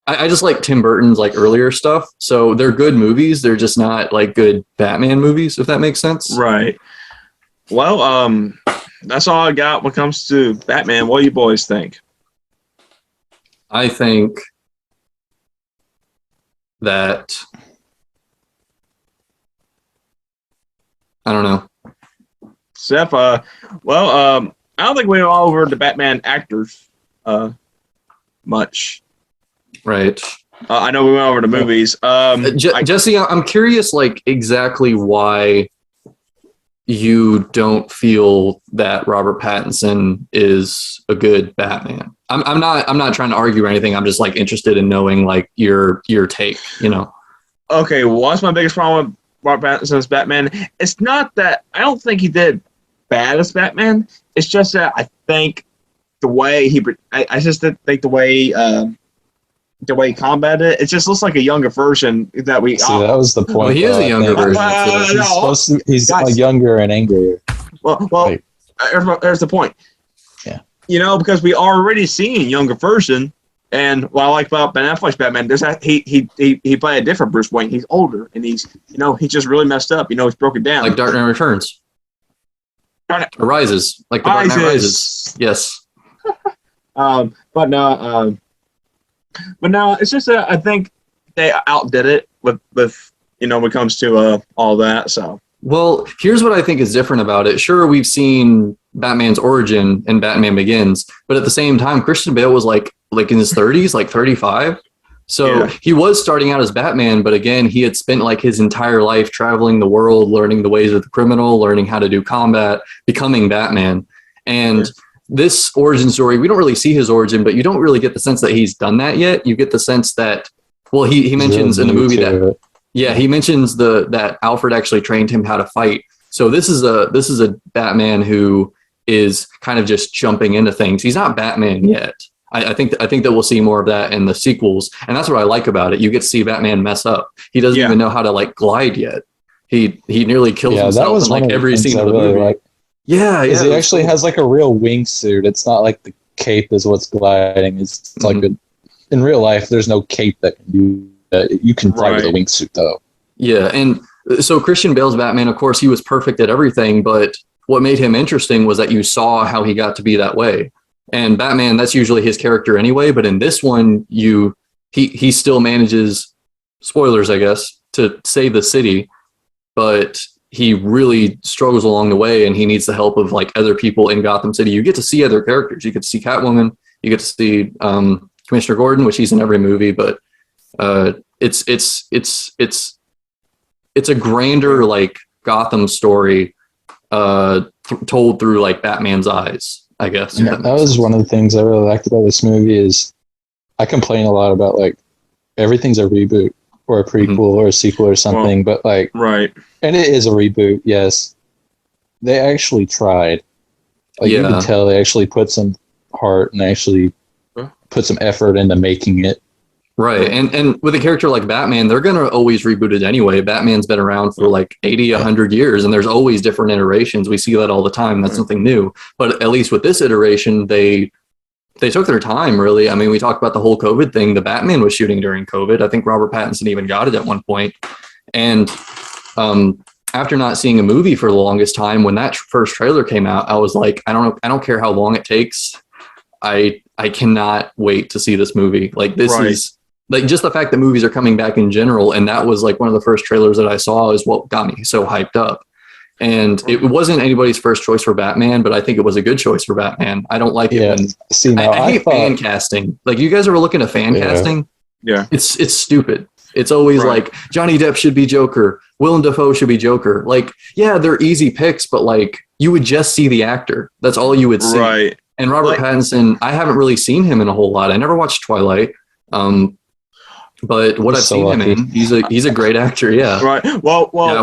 I just like Tim Burton's earlier stuff. So they're good movies. They're just not good Batman movies, if that makes sense. Right. Well, that's all I got when it comes to Batman. What do you boys think? I think that I don't know. Seth, I don't think we went all over the Batman actors much. Right. I know we went over the movies. Jesse, I'm curious, exactly why you don't feel that Robert Pattinson is a good Batman. I'm not trying to argue or anything. I'm just interested in knowing your take, okay, what's my biggest problem with Robert Pattinson's Batman? It's not that I don't think he did bad as Batman. It's just that I think the way I just think the way he combated it, it just looks like a younger version that we. See, that was the point. Well, he is a younger version. He's younger and angrier. Well, Like, there's the point. Yeah. You know, because we already seen younger version, and what I like about Ben Affleck's Batman, there's that he played a different Bruce Wayne. He's older, and he's just really messed up. He's broken down. Like Dark Knight Returns. Rises. Like the Dark Knight Rises. Yes. But no, it's just that I think they outdid it with when it comes to all that. So. Well, here's what I think is different about it. Sure, we've seen Batman's origin in Batman Begins, but at the same time, Christian Bale was like in his 30s, like 35. So he was starting out as Batman, but again, he had spent like his entire life traveling the world, learning the ways of the criminal, learning how to do combat, becoming Batman. And this origin story, we don't really see his origin, but you don't really get the sense that he's done that yet. You get the sense that, well, he mentions in the movie that, he mentions that Alfred actually trained him how to fight. So this is a Batman who is kind of just jumping into things. He's not Batman yet. I think that we'll see more of that in the sequels, and that's what I like about it. You get to see Batman mess up. He doesn't even know how to like glide yet. He nearly kills himself in like every scene of the movie. Like. Yeah, he actually has like a real wingsuit. It's not like the cape is what's gliding. It's like in real life, there's no cape that can do that. You can fly with a wingsuit though. Yeah, and so Christian Bale's Batman, of course, he was perfect at everything, but what made him interesting was that you saw how he got to be that way. And Batman, that's usually his character anyway, but in this one, he still manages, spoilers, I guess, to save the city, but he really struggles along the way, and he needs the help of like other people in Gotham City. You get to see other characters. You get to see Catwoman. You get to see Commissioner Gordon, which he's in every movie, but it's a grander like Gotham story told through like Batman's eyes, I guess. Yeah, that was one of the things I really liked about this movie is I complain a lot about like everything's a reboot or a prequel or a sequel or something, but like and it is a reboot, yes. They actually tried. Like you can tell they actually put some heart and actually put some effort into making it. Right. And with a character like Batman, they're going to always reboot it anyway. Batman's been around for like 80, 100 years, and there's always different iterations. We see that all the time. That's nothing new. But at least with this iteration, they took their time, really. I mean, we talked about the whole COVID thing. The Batman was shooting during COVID. I think Robert Pattinson even got it at one point. And after not seeing a movie for the longest time, when that first trailer came out, I was like, I don't care how long it takes. I cannot wait to see this movie. Like this is like just the fact that movies are coming back in general. And that was like one of the first trailers that I saw is what got me so hyped up. And it wasn't anybody's first choice for Batman, but I think it was a good choice for Batman. I don't like it when I hate fan casting. Like you guys ever looking at fan casting? Yeah. It's stupid. It's always like Johnny Depp should be Joker. Willem Dafoe should be Joker. Like, yeah, they're easy picks, but like you would just see the actor. That's all you would see. Right. And Robert Pattinson, I haven't really seen him in a whole lot. I never watched Twilight. But what I've seen him in, he's a great actor. Yeah. Right. Well. Yeah,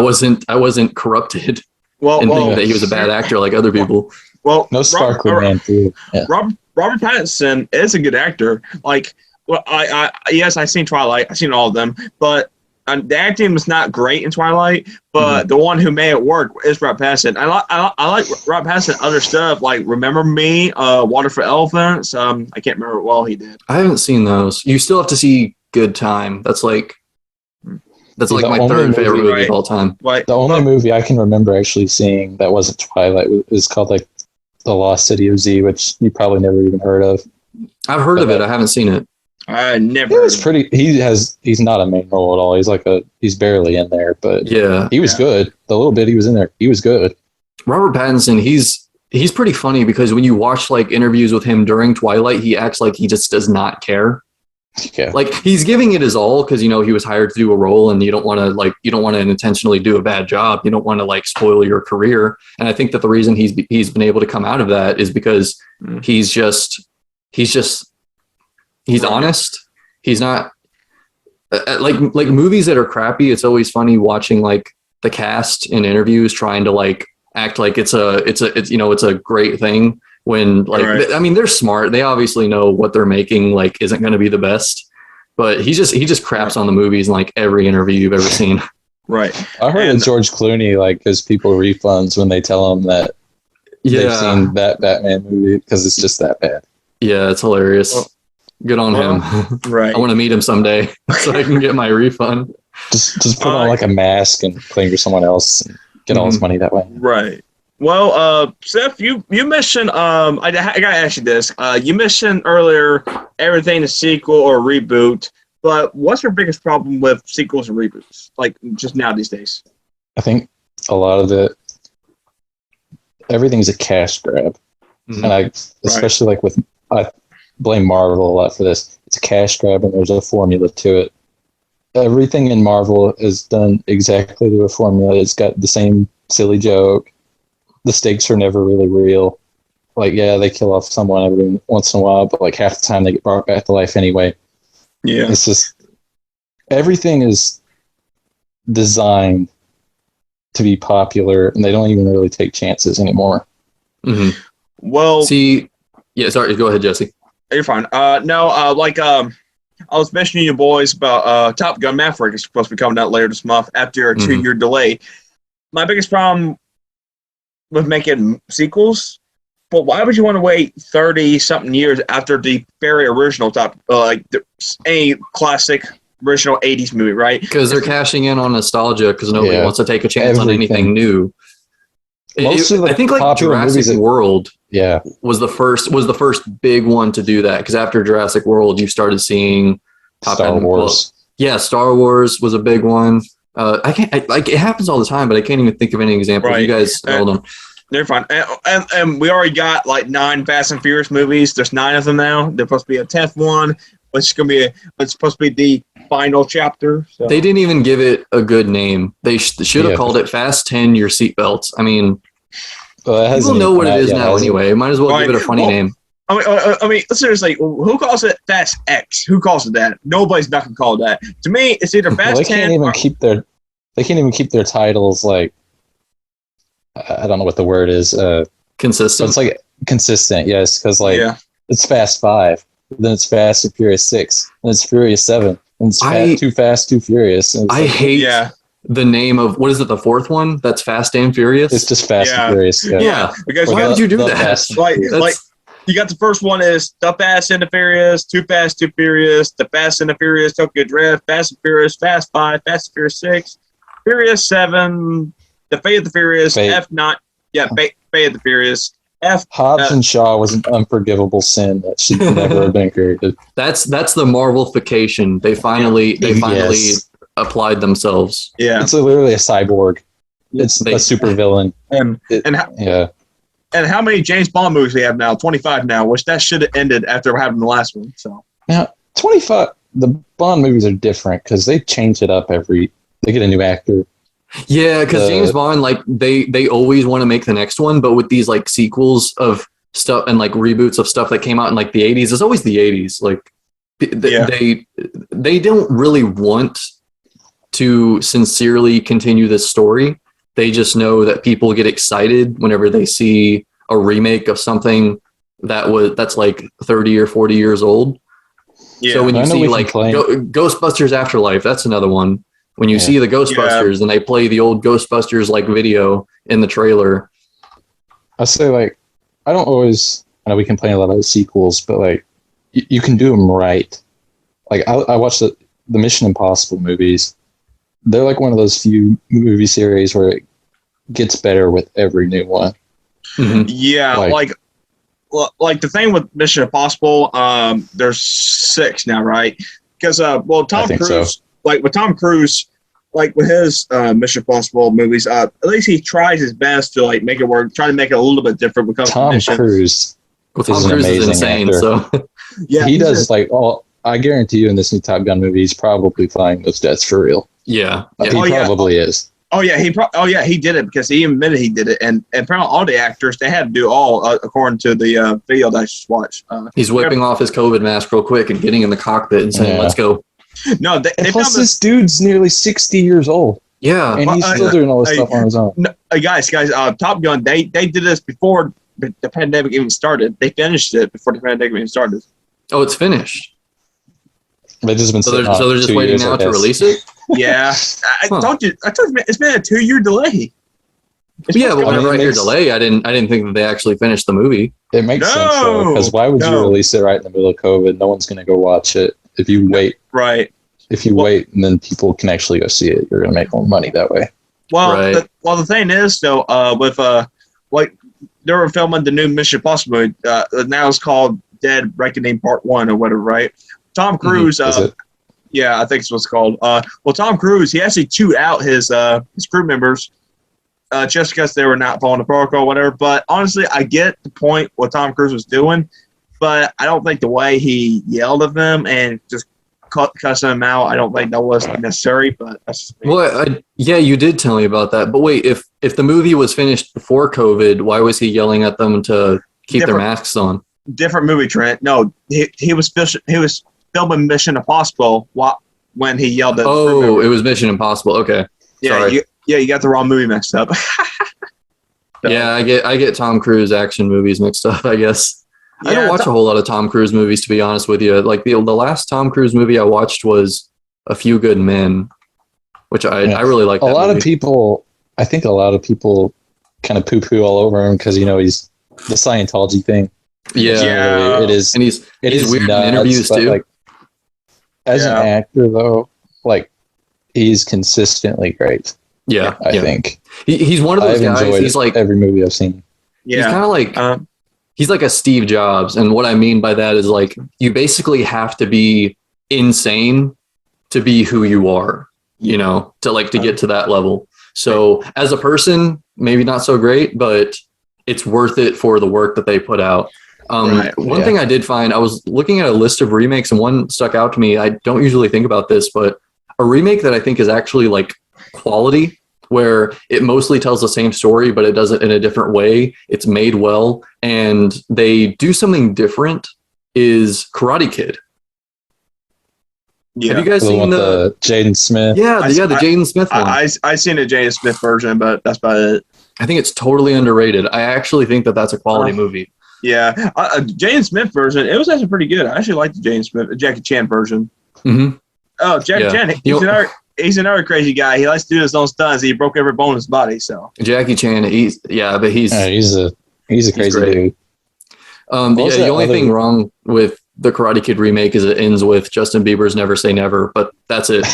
I wasn't corrupted. And thinking that he was a bad actor like other people. Well, no sparkly man too. Yeah. Robert Pattinson is a good actor. Like, well, yes, I've seen Twilight. I've seen all of them, but the acting was not great in Twilight. But the one who made it work is Robert Pattinson. I like Robert Pattinson other stuff like Remember Me, Water for Elephants. I can't remember what well he did. I haven't seen those. You still have to see Good Time. That's like my third favorite movie of all time. The only movie I can remember actually seeing that wasn't Twilight is called like The Lost City of Z, which you probably never even heard of. I've heard of it. I haven't seen it. I never. It was pretty. He's not a main role at all. He's barely in there, but he was good. The little bit he was in there, he was good. Robert Pattinson, he's pretty funny because when you watch like interviews with him during Twilight, he acts like he just does not care. Yeah. Like he's giving it his all because he was hired to do a role, and you don't want to intentionally do a bad job. You don't want to like spoil your career. And I think that the reason he's been able to come out of that is because he's honest. He's not like movies that are crappy. It's always funny watching like the cast in interviews trying to like act like it's a great thing when like I mean they're smart. They obviously know what they're making like isn't going to be the best. But he just craps on the movies in like every interview you've ever seen. Right. I heard that George Clooney like gives people refunds when they tell him that they've seen that Batman movie because it's just that bad. Yeah, it's hilarious. Good on him. Right. I want to meet him someday so I can get my refund. Just put on like a mask and claim for someone else and get all his money that way. Right. Well, Seth, you mentioned I gotta ask you this. You mentioned earlier everything is sequel or reboot, but what's your biggest problem with sequels and reboots? Like just now these days? I think a lot of everything's a cash grab, and I especially like with I blame Marvel a lot for this. It's a cash grab, and there's a formula to it. Everything in Marvel is done exactly to a formula. It's got the same silly joke. The stakes are never really real. Like, yeah, they kill off someone every once in a while, but like half the time they get brought back to life anyway. Yeah. It's just everything is designed to be popular, and they don't even really take chances anymore. Mm-hmm. Well, sorry, go ahead, Jesse. You're fine. I was mentioning to you boys about Top Gun Maverick is supposed to be coming out later this month after a 2-year delay. My biggest problem with making sequels, but why would you want to wait 30-something years after the very original any classic original 80s movie, right? Because they're cashing in on nostalgia because nobody wants to take a chance on anything new. I think like Jurassic World was the first big one to do that, because after Jurassic World you started seeing Star Wars. Star Wars was a big one. It happens all the time, but I can't even think of any examples. Right. You guys hold on. They're fine. And we already got like 9 Fast and Furious movies. There's 9 of them now. There's supposed to be a 10th one, which is it's supposed to be the final chapter. So. They didn't even give it a good name. They should have called it Fast 10 Your Seatbelts. I mean, people know what it is now anyway. Might as well give it a funny name. I mean, seriously, who calls it Fast X? Who calls it that? Nobody's not gonna call it that. To me, it's either Fast 10. They can't even keep their titles like, I don't know what the word is. Consistent. It's like consistent, yes, because it's Fast 5, then it's Fast and Furious 6, and it's Furious 7, and it's Too Fast, Too Furious. I hate the name of, what is it, the 4th one? That's Fast and Furious? It's just Fast and Furious. Yeah. Because why would you do that? Like, you got the first one is The Fast and the Furious, Too Fast, Too Furious, The Fast and the Furious, Tokyo Drift, Fast and Furious, Fast 5, Fast and Furious 6, Furious 7, The Fate of the Furious, Fate of the Furious, Hobbs and Shaw was an unforgivable sin that should never have been created. That's the Marvelification. They finally applied themselves. Yeah, it's literally a cyborg. It's a super villain. And how many James Bond movies we have now? 25 now, which that should have ended after having the last one. So now 25. The Bond movies are different because they change it up they get a new actor. Yeah, because James Bond, like they always want to make the next one, but with these like sequels of stuff and like reboots of stuff that came out in like the 80s, it's always the 80s. Like they don't really want to sincerely continue this story. They just know that people get excited whenever they see a remake of something that's like 30 or 40 years old. Yeah. So when you see like Ghostbusters Afterlife, that's another one. When you see the Ghostbusters and they play the old Ghostbusters like video in the trailer. I say like, I know we complain a lot about sequels, but like you can do them right. Like I watched the Mission Impossible movies. They're like one of those few movie series where it gets better with every new one. Mm-hmm. Yeah, like the thing with Mission Impossible, there's 6 now, right? Because Tom Cruise, with Tom Cruise, like with his Mission Impossible movies, at least he tries his best to like make it work, try to make it a little bit different. Because Tom Cruise is insane. Actor. So he does like all. I guarantee you, in this new Top Gun movie, he's probably flying those jets for real. Yeah, he probably is. He did it because he admitted he did it, and apparently all the actors they had to do all according to the video that I just watched. He's whipping off his COVID mask real quick and getting in the cockpit and saying, "Let's go." No, they plus found this dude's nearly 60 years old. Yeah. And he's still doing all this stuff on his own. No, guys, Top Gun, they did this before the pandemic even started. They finished it before the pandemic even started. Oh, it's finished. They've just been So they're just 2 waiting years, now to release it? Yeah. I told you, it's been a 2-year delay. Yeah, but whenever I hear delay, I didn't think that they actually finished the movie. It makes sense though, because why would you release it right in the middle of COVID? No one's going to go watch it. If you wait, right? If you wait, and then people can actually go see it, you're going to make more money that way. Well, right. The thing is though, with like they were filming the new Mission Impossible movie. Now it's called Dead Reckoning Part 1 or whatever, right? Tom Cruise. Yeah, I think it's what's called. Well, Tom Cruise, he actually chewed out his crew members. Just because they were not following the protocol or whatever. But honestly, I get the point what Tom Cruise was doing, but I don't think the way he yelled at them and just cussing them out, I don't think that was necessary. But that's just me. Well, yeah, you did tell me about that. But wait, if the movie was finished before COVID, why was he yelling at them to keep their masks on? Different movie, Trent. No, he was filming Mission Impossible when he yelled at. Oh, it was Mission Impossible. Okay. Yeah, sorry. You got the wrong movie mixed up. So. Yeah, I get Tom Cruise action movies mixed up, I guess. Yeah, I don't watch a whole lot of Tom Cruise movies, to be honest with you. Like the last Tom Cruise movie I watched was A Few Good Men, which I really like. I think a lot of people kind of poo-poo all over him because, he's the Scientology thing. Yeah. It is. And he's weird nuts, in interviews too. Like, as an actor, though, like, he's consistently great. Yeah, I think he's one of those guys. He's like every movie I've seen. Yeah, he's kind of like he's like a Steve Jobs, and what I mean by that is like you basically have to be insane to be who you are. To get to that level. So as a person, maybe not so great, but it's worth it for the work that they put out. One thing I did find, I was looking at a list of remakes, and one stuck out to me. I don't usually think about this, but a remake that I think is actually like quality, where it mostly tells the same story, but it does it in a different way. It's made well, and they do something different, is Karate Kid. Yeah. Have you guys seen the Jaden Smith? Yeah, the Jaden Smith one. I seen a Jaden Smith version, but that's about it. I think it's totally underrated. I actually think that that's a quality movie. Yeah, Jaden Smith version, it was actually pretty good. I actually liked the Jaden Smith, Jackie Chan version. Mm-hmm. Oh, Jackie Chan, he's another crazy guy. He likes to do his own stunts. He broke every bone in his body. So Jackie Chan, he's a crazy dude. The only thing wrong with the Karate Kid remake is it ends with Justin Bieber's "Never Say Never," but that's it.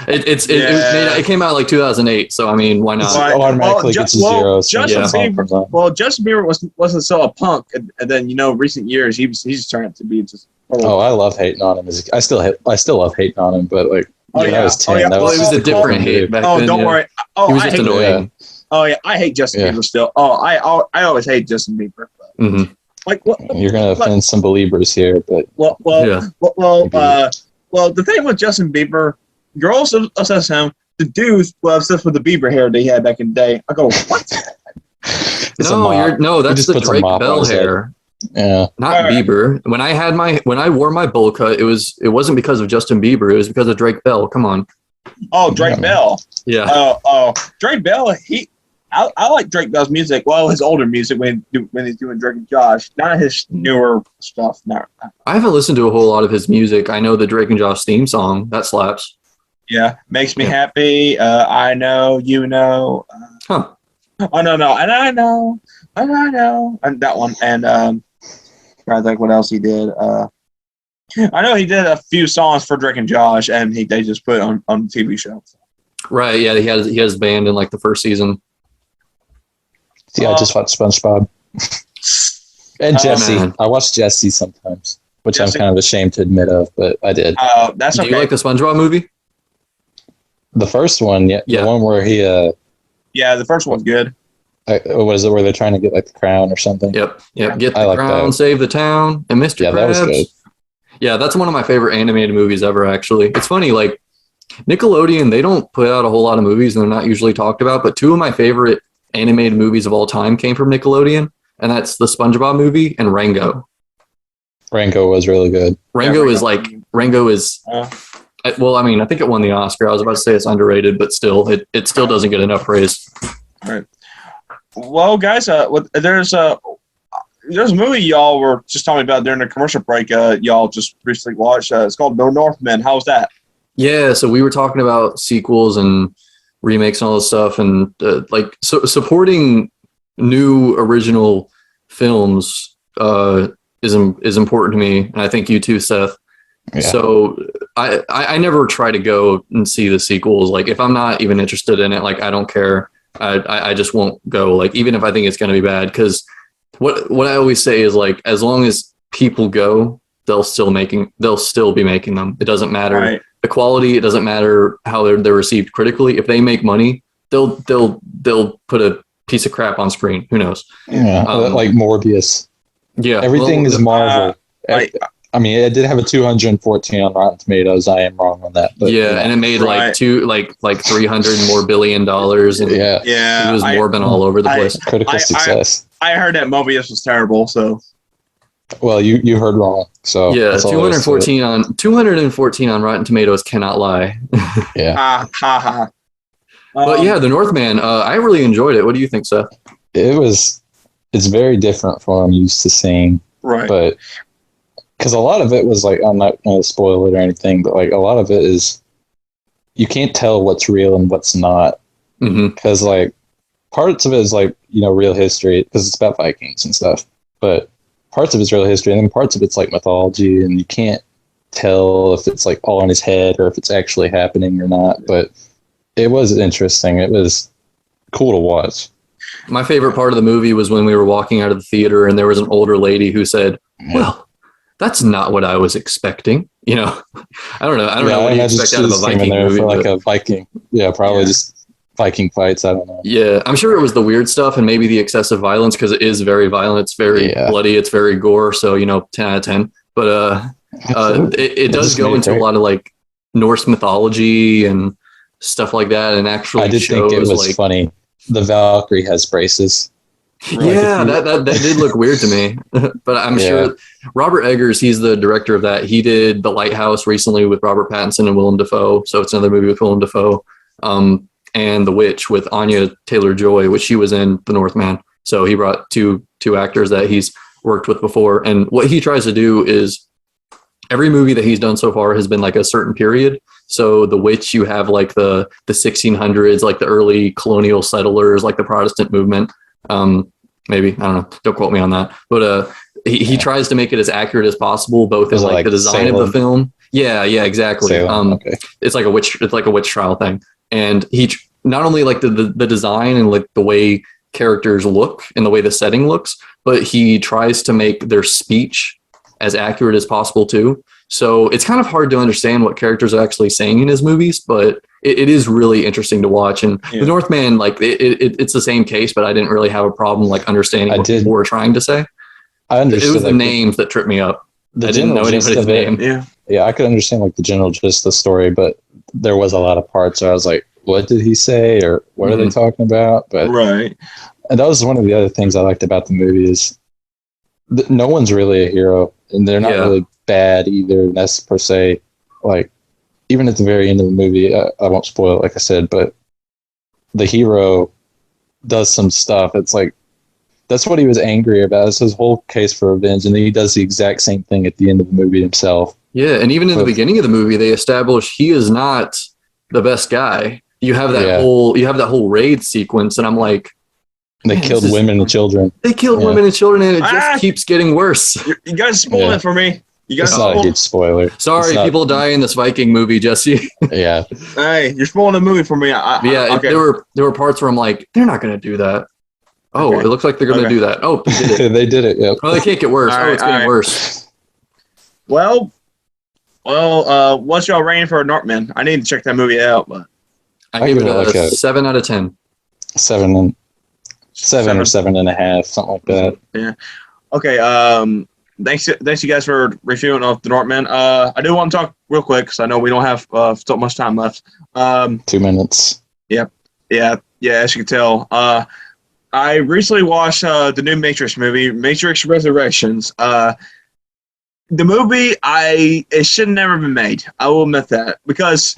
It came out like 2008, so I mean, why not? Automatically gets a zero. Justin Bieber wasn't so a punk, and then recent years he's turned out to be just. I love hating on him. I still love hating on him, but like when I was 10, it was a different hate back then. Don't worry. He was just annoying. Oh yeah, I hate Justin Bieber still. I always hate Justin Bieber. But, mm-hmm. You're gonna offend some believers here, but the thing with Justin Bieber, girls obsessed with him. The dudes were obsessed with the Bieber hair they had back in the day. I go, what? That's the Drake Bell hair. Yeah, not Bieber. When I wore my bowl cut, it wasn't because of Justin Bieber. It was because of Drake Bell. Come on. Oh, Drake Bell. Yeah. Drake Bell. I like Drake Bell's music. Well, his older music when he's doing Drake and Josh, not his newer stuff. No. I haven't listened to a whole lot of his music. I know the Drake and Josh theme song that slaps. Yeah, makes me happy. I know, Huh. Oh no, and I know, and that one. And I think what else he did. I know he did a few songs for Drake and Josh, and they just put it on the TV show. Right. Yeah, he has band in like the first season. Yeah, I just watched SpongeBob. And Jesse. I watch Jesse sometimes, which I'm kind of ashamed to admit of, but I did. That's okay. Do you like the SpongeBob movie? The first one, yeah. The one where he... yeah, the first one's good. What is it, where they're trying to get like the crown or something? Yep. Get the crown, save the town, and Mr. Krabs. That was good. Yeah, that's one of my favorite animated movies ever, actually. It's funny, like, Nickelodeon, they don't put out a whole lot of movies, and they're not usually talked about, but two of my favorite animated movies of all time came from Nickelodeon, and that's the SpongeBob movie and Rango. Rango was really good. Rango is Well, I mean, I think it won the Oscar. I was about to say it's underrated, but still, it still doesn't get enough praise. All right. Well, guys, there's a movie y'all were just talking about during the commercial break. Y'all just recently watched. It's called No Northman. How was that? Yeah, so we were talking about sequels and remakes and all this stuff, and supporting new original films is important to me, and I think you too, Seth. Yeah. So I never try to go and see the sequels. Like if I'm not even interested in it, like I don't care. I just won't go. Like even if I think it's going to be bad, because what I always say is like as long as people go, they'll still be making them. It doesn't matter. Right. The quality, it doesn't matter how they're received critically. If they make money, they'll put a piece of crap on screen. Who knows? Yeah, like Morbius. Yeah, everything is Marvel. I mean, it did have a 214 on Rotten Tomatoes. I am wrong on that, but yeah, and it made like $300 more billion, and it was morbing all over the place. Critical success. I heard that Mobius was terrible, so. Well, you heard wrong. So yeah, 214 on Rotten Tomatoes cannot lie. Yeah. But yeah, The Northman. I really enjoyed it. What do you think, Seth? It's very different from what I'm used to seeing. Right. But because a lot of it was like, I'm not going to spoil it or anything, but like a lot of it is you can't tell what's real and what's not. Because like parts of it is like, real history because it's about Vikings and stuff. But parts of it's real history, and then parts of it's like mythology, and you can't tell if it's like all in his head or if it's actually happening or not. But it was interesting. It was cool to watch. My favorite part of the movie was when we were walking out of the theater and there was an older lady who said, well, that's not what I was expecting. I don't know. I don't know what you expect out of a Viking movie. For like a Viking. Yeah, probably just Viking fights. I don't know. Yeah, I'm sure it was the weird stuff and maybe the excessive violence because it is very violent. It's very bloody. It's very gore. So 10 out of 10. But it does go into a lot of like Norse mythology and stuff like that. And actually, I did think it was funny. The Valkyrie has braces. Yeah, that did look weird to me. But I'm sure Robert Eggers, he's the director of that. He did The Lighthouse recently with Robert Pattinson and Willem Dafoe. So it's another movie with Willem Dafoe. And The Witch with Anya Taylor-Joy, which she was in The Northman. So he brought two actors that he's worked with before. And what he tries to do is every movie that he's done so far has been like a certain period. So The Witch, you have like the 1600s, like the early colonial settlers, like the Protestant movement. Maybe, I don't know. Don't quote me on that. But he tries to make it as accurate as possible, both in like the design of the film. Yeah, exactly. Okay. It's like a witch trial thing. And he not only like the design and like the way characters look and the way the setting looks, but he tries to make their speech as accurate as possible too. So it's kind of hard to understand what characters are actually saying in his movies, but it is really interesting to watch. And The Northman, like it's the same case, but I didn't really have a problem like understanding what people were trying to say. I understood. It was the names that tripped me up. I didn't know anybody's name. Yeah, I could understand like the general gist of the story, but there was a lot of parts where I was like, what did he say or what are they talking about? But and that was one of the other things I liked about the movie is no one's really a hero and they're not really bad either. And that's per se, like even at the very end of the movie, I won't spoil it, like I said, but the hero does some stuff. It's like, that's what he was angry about. It's his whole case for revenge. And then he does the exact same thing at the end of the movie himself. Yeah. And even in the beginning of the movie, they establish he is not the best guy. You have that whole raid sequence. And I'm like, they killed women and children. They killed women and children, and it just keeps getting worse. You guys spoiled it for me. You guys it's not a huge spoiler. Sorry, people die in this Viking movie, Jesse. Yeah. Hey, you're spoiling the movie for me. Okay. There were parts where I'm like, they're not going to do that. Oh, it looks like they're going to do that. Oh, they did it. They did it. Yeah. Oh, they can't get worse. It's getting worse. Well, what's y'all rating for Northman? I need to check that movie out, but I give it a 7 out of 10. 7 or 7.5, something like that. Yeah. Okay. Thanks you guys for reviewing of the Northman. I do want to talk real quick because I know we don't have so much time left. 2 minutes. Yep. Yeah. As you can tell, I recently watched the new Matrix movie, Matrix Resurrections. the movie, it should have never been made. I will admit that, because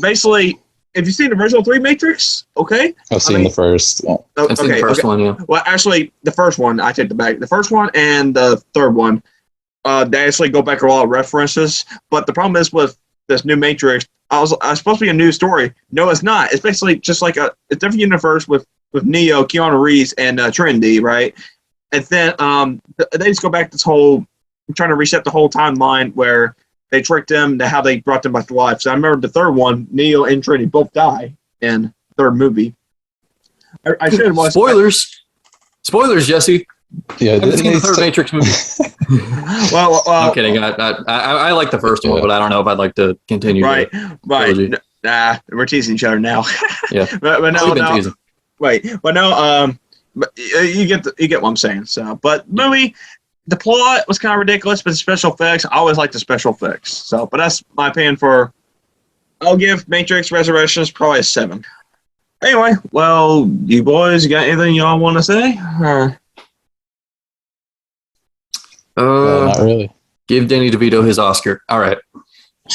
basically, if you've seen the original 3 Matrix, okay, I've seen the first. Yeah. I've seen the first one. Yeah. Well, actually, the first one, I take it back. The first one and the third one, they actually go back to a lot of references. But the problem is with this new Matrix, it's supposed to be a new story. No, it's not. It's basically just like a different universe with Neo, Keanu Reeves, and Trinity, right? And then they just go back to this whole trying to reset the whole timeline where they tricked them to how they brought them back to life. So I remember the third one, Neo and Trinity both die in the third movie. I should have watched. Spoilers, Jesse. Yeah, I haven't seen the third Matrix movie. well, I'm kidding. I like the first one, but I don't know if I'd like to continue. Right. Nah, we're teasing each other now. Yeah, but no. Teasing. Right, but no. But you get what I'm saying. So, but movie. The plot was kind of ridiculous, but the special effects, I always like the special effects. So, but that's my opinion for. I'll give Matrix Resurrections probably a 7. Anyway, well, you boys got anything y'all want to say? Not really. Give Danny DeVito his Oscar. All right.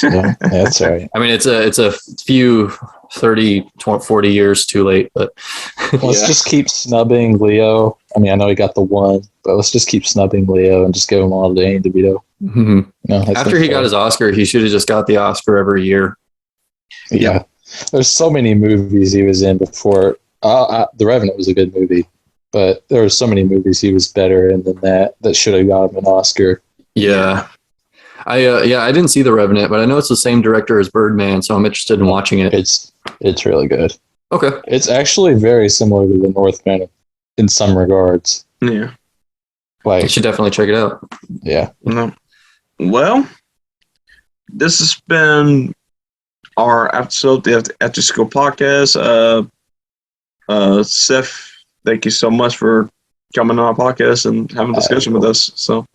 Yeah, that's all right. I mean, it's a few 30, 20, 40 years too late, but let's just keep snubbing Leo. I mean, I know he got the one, but let's just keep snubbing Leo and just give him all to Danny DeVito. Mm-hmm. After he got his Oscar, he should have just got the Oscar every year. Yeah. There's so many movies he was in before. The Revenant was a good movie, but there were so many movies he was better in than that should have got him an Oscar. Yeah. I didn't see The Revenant, but I know it's the same director as Birdman, so I'm interested in watching it. It's really good. Okay. It's actually very similar to The Northman in some regards. Yeah. You should definitely check it out. Yeah. No. Well, this has been our episode of the After School Podcast. Seth, thank you so much for coming on our podcast and having a discussion with us. So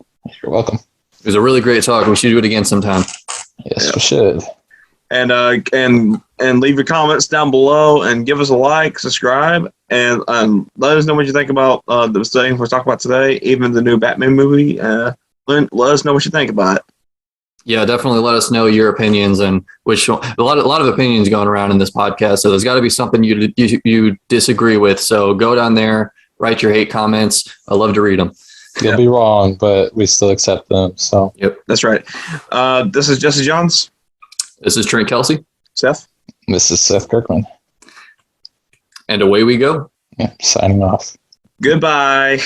you're welcome. It was a really great talk. We should do it again sometime. Yes, we should. And leave your comments down below and give us a like, subscribe, and let us know what you think about the thing we're talking about today, even the new Batman movie. Let us know what you think about it. Yeah, definitely let us know your opinions, and a lot of opinions going around in this podcast. So there's got to be something you disagree with. So go down there, write your hate comments. I love to read them. You'll be wrong, but we still accept them. So yep, that's right. This is Jesse Johns. This is Trent Kelsey. Seth. This is Seth Kirkman. And away we go. Yeah, signing off. Goodbye.